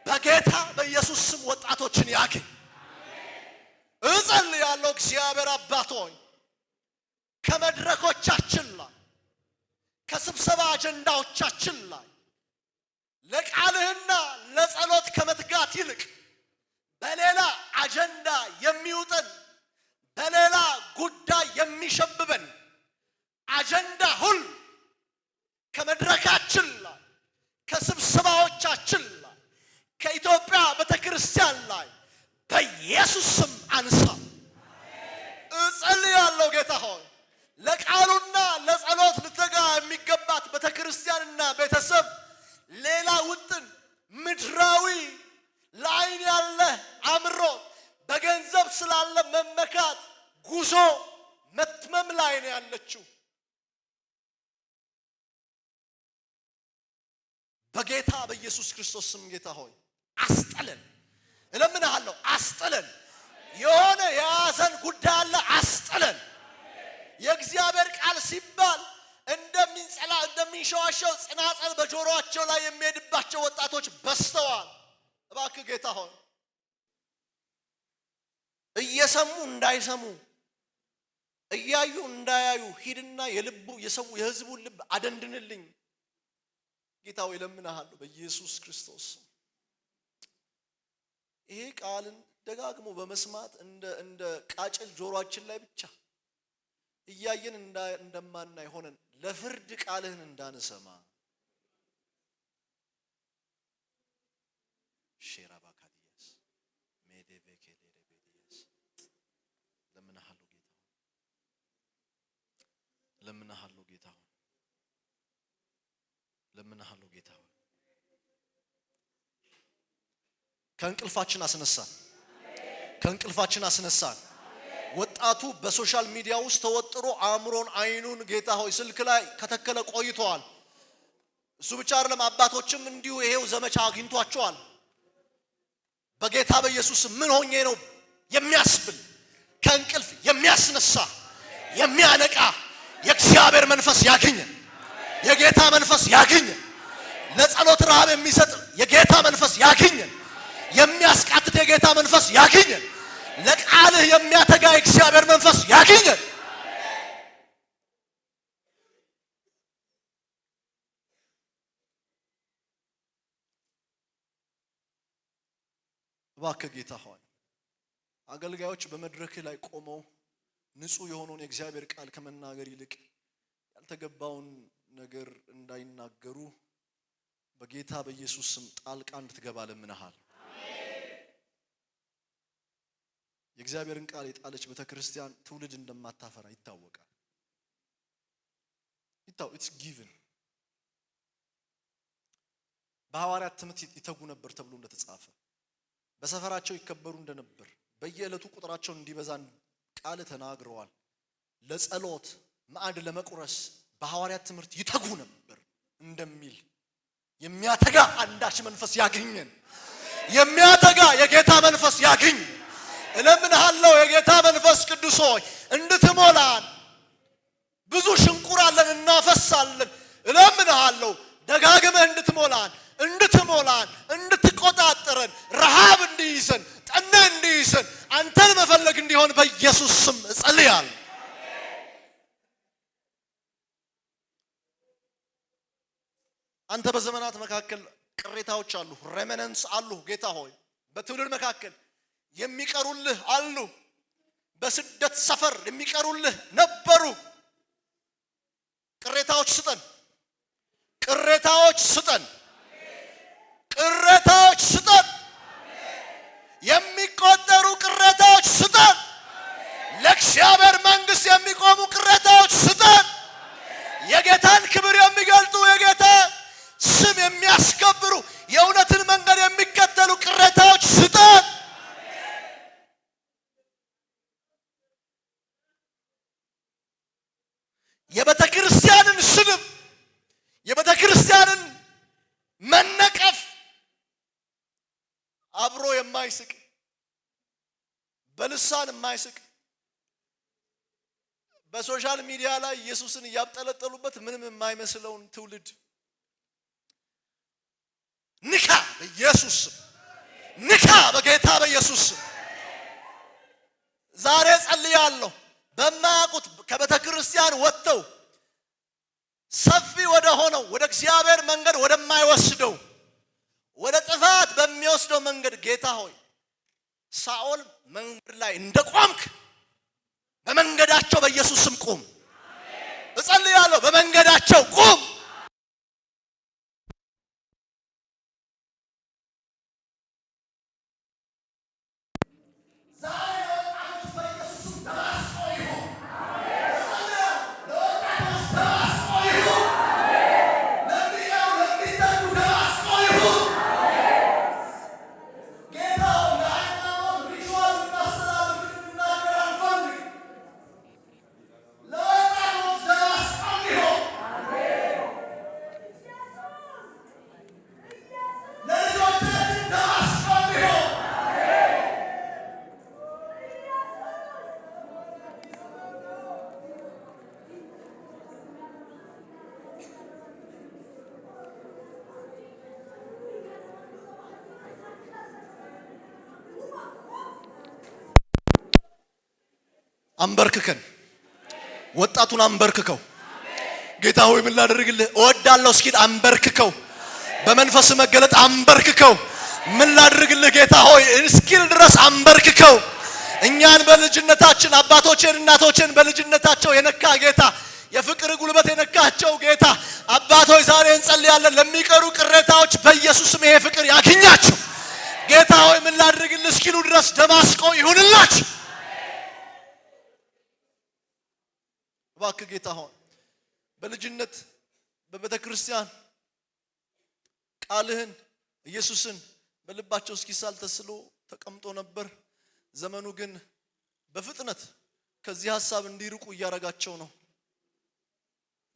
በጌታ በኢየሱስ ስም ወጣቶችን ያግኝ። እጸልያለሁ እግዚአብሔር አባት ሆይ ከመድረኮቻችን ላይ ከስብሰባ አጀንዳዎቻችን ላይ ለቃልህና ለጸሎት ከመትጋት ይልቅ በሌላ አጀንዳ የሚውጠን በሌላ ጉዳይ የሚሸብበን አጀንዳ ሁሉ ከመድረካችን ላይ ከስብሰባዎቻችን ላይ ከኢትዮጵያ ቤተክርስቲያን ላይ በኢየሱስ ስም አንሳ። እጸልያለሁ ጌታ ሆይ ለቃሉና ለጸሎት ልትጋ የሚገባት ቤተክርስቲያንና ቤተሰብ ሌላ ውጥን ምድራዊ ለዓይን ያለ አምሮት በገንዘብ ስላለ መመካት ጉዞ መትመም ላይ ነው ያለችው። በጌታ በኢየሱስ ክርስቶስ ስም ጌታ ሆይ አስጥለን፣ እለምንሃለሁ አስጥለን። የሆነ የያዘን ጉዳይ አለ፣ አስጥለን። የእግዚአብሔር ቃል ሲባል እንደሚንሸዋሸው ጽናጽል በጆሮአቸው ላይ የሚሄድባቸው ወጣቶች በስተዋል። እባክህ ጌታ ሆይ እየሰሙ እንዳይሰሙ እያዩ እንዳያዩ ሂድና የሕዝቡን ልብ አደንድንልኝ ጌታ ሆይ እለምንሃለሁ በኢየሱስ ክርስቶስ። ይሄ ቃልን ደጋግሞ በመስማት እንደ ቃጭል ጆሮአችን ላይ ብቻ እያየን እንደማናይ ሆነን ለፍርድ ቃልህን እንዳንሰማ ሼራባካዲያስ ሜዴቬኬዴቤዲያስ ለምንሃለሁ ጌታ ሆይ ለምንሃለሁ ጌታ ሆይ ለምንሃለሁ ጌታ ሆይ ከእንቅልፋችን አስነሳን፣ ከእንቅልፋችን አስነሳን። ወጣቱ በሶሻል ሚዲያ ውስጥ ተወጥሮ አእምሮን አይኑን ጌታ ሆይ ስልክ ላይ ከተከለ ቆይተዋል። እሱ ብቻ አይደለም አባቶችም እንዲሁ ይሄው ዘመቻ አግኝቷቸዋል። በጌታ በኢየሱስ ምን ሆኜ ነው የሚያስብል ከእንቅልፍ የሚያስነሳ የሚያነቃ የእግዚአብሔር መንፈስ ያገኘን። የጌታ መንፈስ ያገኘን። ለጸሎት ረሃብ የሚሰጥ የጌታ መንፈስ ያገኘን። የሚያስቃትት የጌታ መንፈስ ያገኘን። ለቃልህ የሚያተጋ የእግዚአብሔር መንፈስ ያገኘን። እባክህ ጌታ ሆይ አገልጋዮች በመድረክህ ላይ ቆመው ንጹህ የሆነውን የእግዚአብሔር ቃል ከመናገር ይልቅ ያልተገባውን ነገር እንዳይናገሩ በጌታ በኢየሱስ ስም ጣልቃ እንድትገባ ለምንሃል። የእግዚአብሔርን ቃል የጣለች ቤተክርስቲያን ትውልድ እንደማታፈራ ይታወቃል። it's given በሐዋርያት ትምህርት ይተጉ ነበር ተብሎ እንደተጻፈ በሰፈራቸው ይከበሩ እንደነበር በየዕለቱ ቁጥራቸው እንዲበዛ ቃል ተናግረዋል። ለጸሎት ማዕድ ለመቁረስ በሐዋርያት ትምህርት ይተጉ ነበር እንደሚል የሚያተጋ አንዳች መንፈስ ያገኘን። የሚያተጋ የጌታ መንፈስ ያገኝ። እለምንሃለሁ የጌታ መንፈስ ቅዱስ ሆይ እንድትሞላን። ብዙ ሽንቁር አለን እናፈሳለን። እለምንሃለሁ ደጋግመህ እንድትሞላን እንድትቆጣጠረን ረሃብ እንዲይዘን ጠና እንዲይዘን አንተን መፈለግ እንዲሆን በኢየሱስ ስም እጸልያለሁ። አንተ በዘመናት መካከል ቅሬታዎች አሉ፣ ሬመነንስ አሉ። ጌታ ሆይ በትውልድ መካከል የሚቀሩልህ አሉ። በስደት ሰፈር የሚቀሩልህ ነበሩ። ቅሬታዎች ስጠን፣ ቅሬታዎች ስጠን፣ ቅሬታዎች ስጠን። የሚቆጠሩ ቅሬታዎች ስጠን። ለእግዚአብሔር መንግሥት የሚቆሙ ቅሬታዎች ስጠን። የጌታን ክብር የሚገልጡ የጌታ ስም የሚያስከብሩ የእውነትን መንገድ የሚከተሉ ቅሬታዎች ስጠን። የቤተ ክርስቲያንን ስድብ፣ የቤተ ክርስቲያንን መነቀፍ አብሮ የማይስቅ በልሳን የማይስቅ በሶሻል ሚዲያ ላይ ኢየሱስን እያብጠለጠሉበት ምንም የማይመስለውን ትውልድ ንካ በኢየሱስ ስም፣ ንካ በጌታ በኢየሱስ ስም። ዛሬ ጸልያለሁ በማያውቁት ከቤተ ክርስቲያን ወጥተው ሰፊ ወደ ሆነው ወደ እግዚአብሔር መንገድ ወደማይወስደው ወደ ጥፋት በሚወስደው መንገድ ጌታ ሆይ ሳኦል መንገድ ላይ እንደቆምክ በመንገዳቸው በኢየሱስ ስም ቁም። እጸልያለሁ በመንገዳቸው ቁም። አንበርክከን ወጣቱን አንበርክከው። ጌታ ሆይ ምን ላድርግልህ እወዳለሁ እስኪል አንበርክከው። በመንፈስ መገለጥ አንበርክከው። ምን ላድርግልህ ጌታ ሆይ እስኪል ድረስ አንበርክከው። እኛን በልጅነታችን አባቶችን እናቶችን በልጅነታቸው የነካ ጌታ፣ የፍቅር ጉልበት የነካቸው ጌታ አባቶች ዛሬ እንጸልያለን። ለሚቀሩ ቅሬታዎች በኢየሱስም ይሄ ፍቅር ያገኛቸው። ጌታ ሆይ ምን ላድርግልህ እስኪሉ ድረስ ደማስቆ ይሁንላችሁ። እባክህ ጌታ ሆይ በልጅነት በቤተ ክርስቲያን ቃልህን ኢየሱስን በልባቸው እስኪሳል ተስሎ ተቀምጦ ነበር። ዘመኑ ግን በፍጥነት ከዚህ ሐሳብ እንዲርቁ እያረጋቸው ነው።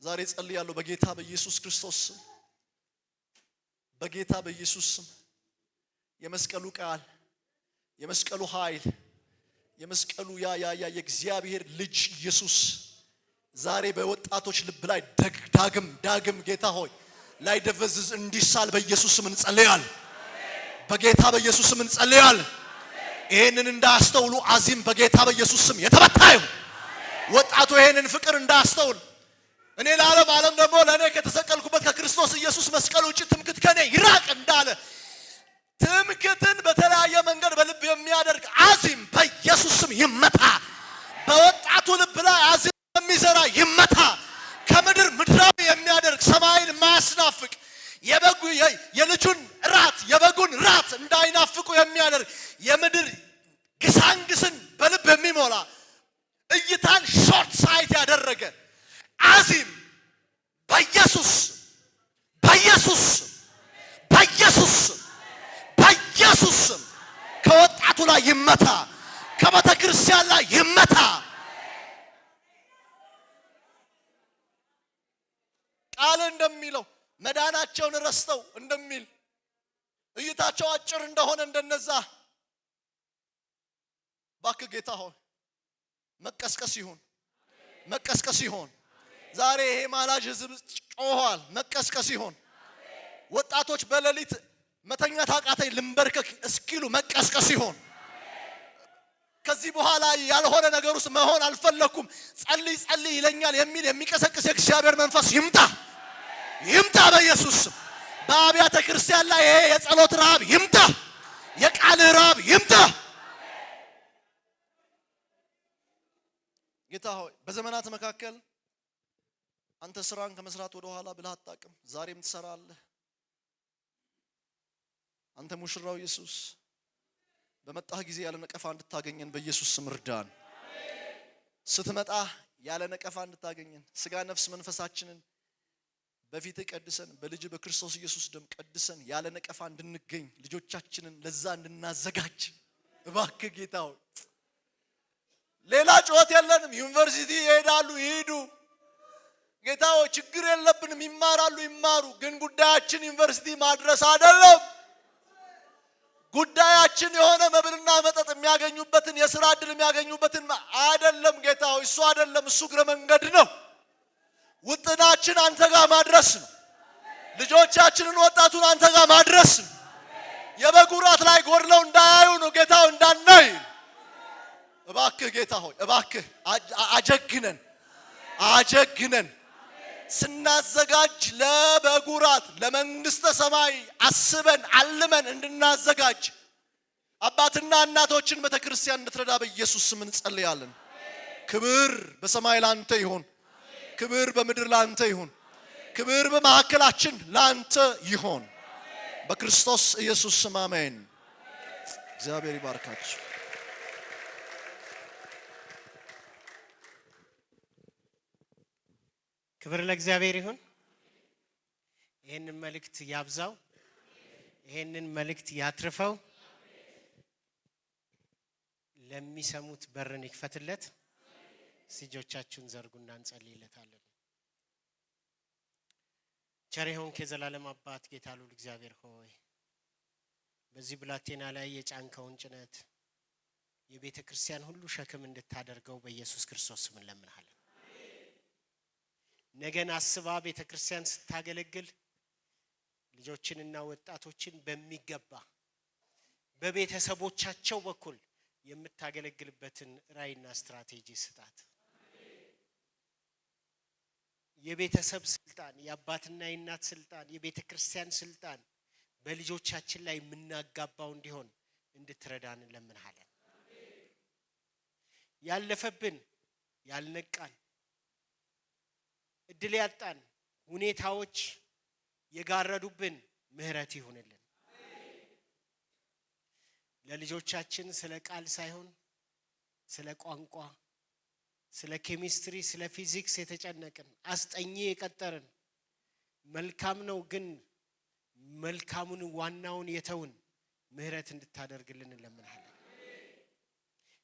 ዛሬ ጸልያለሁ በጌታ በኢየሱስ ክርስቶስ ስም፣ በጌታ በኢየሱስ ስም የመስቀሉ ቃል፣ የመስቀሉ ኃይል፣ የመስቀሉ ያ የእግዚአብሔር ልጅ ኢየሱስ ዛሬ በወጣቶች ልብ ላይ ዳግም ጌታ ሆይ ላይ ደቨዝዝ እንዲሳል በኢየሱስ ስም እንጸልያለን። በጌታ በኢየሱስ ስም እንጸልያለን። ይሄንን እንዳያስተውሉ አዚም በጌታ በኢየሱስ ስም የተመታ ይሁን። ወጣቱ ይሄንን ፍቅር እንዳያስተውል እኔ ለዓለም ደግሞ ለእኔ ከተሰቀልኩበት ከክርስቶስ ኢየሱስ መስቀል ውጭ ትምክህት ከኔ ይራቅ እንዳለ ትምክህትን በተለያየ መንገድ በልብ የሚያደርግ አዚም በኢየሱስ ስም ይመታ። በወጣቱ ልብ ላይ አዚም የሚዘራ ይመታ። ከምድር ምድራዊ የሚያደርግ ሰማይን የማያስናፍቅ የልጁን ራት የበጉን ራት እንዳይናፍቁ የሚያደርግ የምድር ግሳንግስን በልብ የሚሞላ እይታን ሾርት ሳይት ያደረገ አዚም በኢየሱስ ከወጣቱ ላይ ይመታ። ከቤተ ክርስቲያን ላይ ይመታ። ቃል እንደሚለው መዳናቸውን ረስተው እንደሚል እይታቸው አጭር እንደሆነ እንደነዛ ባክህ ጌታ ሆይ መቀስቀስ ይሁን። ዛሬ ይሄ ማላጅ ህዝብ ጮኋል። መቀስቀስ ይሁን። ወጣቶች በሌሊት መተኛት አቃተኝ ልንበርከክ እስኪሉ መቀስቀስ ይሁን። ከዚህ በኋላ ያልሆነ ነገር ውስጥ መሆን አልፈለኩም ጸልይ ይለኛል የሚል የሚቀሰቅስ የእግዚአብሔር መንፈስ ይምጣ በኢየሱስ ስም። በአብያተ ክርስቲያን ላይ ይሄ የጸሎት ረሃብ ይምጣ። የቃል ረሃብ ይምጣ። ጌታ ሆይ በዘመናት መካከል አንተ ስራን ከመስራት ወደ ኋላ ብለህ አታውቅም። ዛሬም ትሰራለህ። አንተ ሙሽራው ኢየሱስ በመጣህ ጊዜ ያለ ነቀፋ እንድታገኘን በኢየሱስ ስም እርዳን። ስትመጣ ያለ ነቀፋ እንድታገኘን ስጋ ነፍስ መንፈሳችንን በፊት ቀድሰን በልጅ በክርስቶስ ኢየሱስ ደም ቀድሰን ያለ ነቀፋ እንድንገኝ ልጆቻችንን ለዛ እንድናዘጋጅ እባክህ ጌታ ሆይ። ሌላ ጩኸት የለንም። ዩኒቨርሲቲ ይሄዳሉ ይሄዱ ጌታ ሆይ ችግር የለብንም። ይማሩ። ግን ጉዳያችን ዩኒቨርሲቲ ማድረስ አይደለም። ጉዳያችን የሆነ መብልና መጠጥ የሚያገኙበትን የሥራ ዕድል የሚያገኙበትን አይደለም ጌታ ሆይ። እሱ አይደለም። እሱ እግረ መንገድ ነው። ውጥናችን አንተ ጋር ማድረስ ነው። ልጆቻችንን ወጣቱን አንተ ጋር ማድረስ ነው። የበጉ ራት ላይ ጎድለው እንዳያዩ ነው ጌታ ሆይ፣ እንዳናይ እባክህ ጌታ ሆይ እባክህ አጀግነን ስናዘጋጅ ለበጉ ራት ለመንግስተ ሰማይ አስበን አልመን እንድናዘጋጅ አባትና እናቶችን ቤተክርስቲያን እንድትረዳ በኢየሱስ ስም እንጸልያለን። ክብር በሰማይ ላንተ ይሁን። ክብር በምድር ላንተ ይሁን። ክብር በመካከላችን ላንተ ይሁን። በክርስቶስ ኢየሱስ ስም አሜን። እግዚአብሔር ይባርካችሁ። ክብር ለእግዚአብሔር ይሁን። ይሄንን መልእክት ያብዛው። ይሄንን መልእክት ያትርፈው። ለሚሰሙት በርን ይክፈትለት። እጆቻችሁን ዘርጉና እንጸልይለታለን። ቸር የሆንክ የዘላለም አባት ጌታ ልዑል እግዚአብሔር ሆይ በዚህ ብላቴና ላይ የጫንከውን ጭነት የቤተ ክርስቲያን ሁሉ ሸክም እንድታደርገው በኢየሱስ ክርስቶስ ስም እንለምንሃለን። ነገን አስባ ቤተ ክርስቲያን ስታገለግል ልጆችንና ወጣቶችን በሚገባ በቤተሰቦቻቸው በኩል የምታገለግልበትን ራዕይና ስትራቴጂ ስጣት። የቤተሰብ ስልጣን፣ የአባትና የእናት ስልጣን፣ የቤተ ክርስቲያን ስልጣን በልጆቻችን ላይ የምናጋባው እንዲሆን እንድትረዳን እንለምንሃለን። ያለፈብን ያልነቃን እድል ያጣን ሁኔታዎች የጋረዱብን ምህረት ይሁንልን። ለልጆቻችን ስለ ቃል ሳይሆን ስለ ቋንቋ፣ ስለ ኬሚስትሪ፣ ስለ ፊዚክስ የተጨነቅን አስጠኚ የቀጠርን መልካም ነው ግን መልካሙን ዋናውን የተውን ምህረት እንድታደርግልን እንለምንሃለን።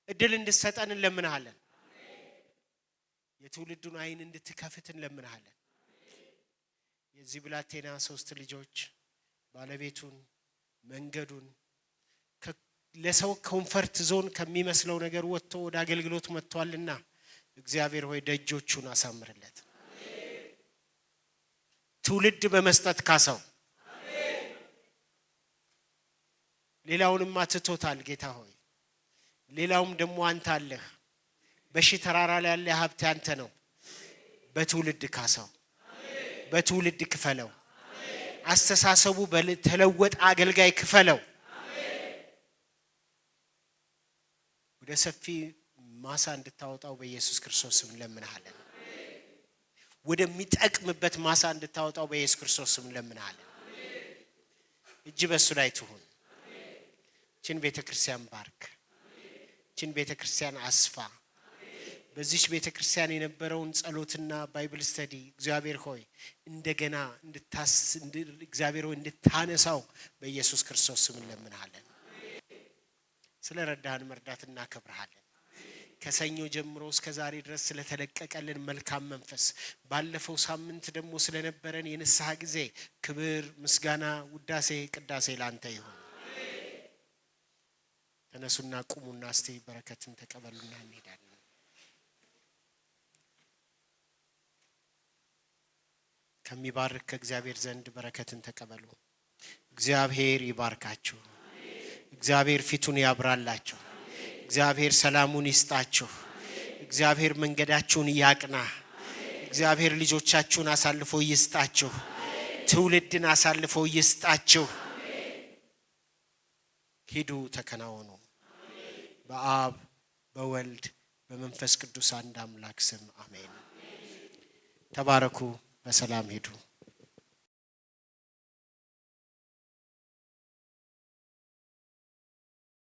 እድል እንድትሰጠን እንለምንሃለን። የትውልዱን አይን እንድትከፍት እንለምንሃለን። የዚህ ብላቴና 3 ልጆች ባለቤቱን መንገዱን ለሰው ኮምፈርት ዞን ከሚመስለው ነገር ወጥቶ ወደ አገልግሎት መጥቷልና እግዚአብሔር ሆይ ደጆቹን አሳምርለት። ትውልድ በመስጠት ካሳው። ሌላውንም አትቶታል ጌታ ሆይ። ሌላውም ደግሞ አንተ አለህ። በሺህ ተራራ ላይ ያለ ሀብት ያንተ ነው። በትውልድ ካሳው፣ በትውልድ ክፈለው። አስተሳሰቡ በተለወጠ አገልጋይ ክፈለው። ወደ ሰፊ ማሳ እንድታወጣው በኢየሱስ ክርስቶስ ስም እንለምንሃለን። ወደሚጠቅምበት ማሳ እንድታወጣው በኢየሱስ ክርስቶስ ስም እንለምንሃለን። እጅ በሱ ላይ ትሁን። እቺን ቤተክርስቲያን ባርክ። እቺን ቤተክርስቲያን አስፋ። በዚህ ቤተክርስቲያን የነበረውን ጸሎትና ባይብል ስተዲ እግዚአብሔር ሆይ እንደገና እግዚአብሔር ሆይ እንድታነሳው በኢየሱስ ክርስቶስ ስም እንለምንሃለን። ስለረዳህን መርዳት እናከብርሃለን። ከሰኞ ጀምሮ እስከ ዛሬ ድረስ ስለተለቀቀልን መልካም መንፈስ፣ ባለፈው ሳምንት ደግሞ ስለነበረን የንስሐ ጊዜ ክብር፣ ምስጋና፣ ውዳሴ፣ ቅዳሴ ላንተ ይሁን። ተነሱና ቁሙና እስቲ በረከትን ተቀበሉና እንሄዳለን። ከሚባርክ ከእግዚአብሔር ዘንድ በረከትን ተቀበሉ። እግዚአብሔር ይባርካችሁ። እግዚአብሔር ፊቱን ያብራላችሁ። እግዚአብሔር ሰላሙን ይስጣችሁ። እግዚአብሔር መንገዳችሁን ያቅና። እግዚአብሔር ልጆቻችሁን አሳልፎ ይስጣችሁ። ትውልድን አሳልፎ ይስጣችሁ። ሂዱ ተከናወኑ። በአብ በወልድ በመንፈስ ቅዱስ አንድ አምላክ ስም አሜን። ተባረኩ። በሰላም ሂዱ።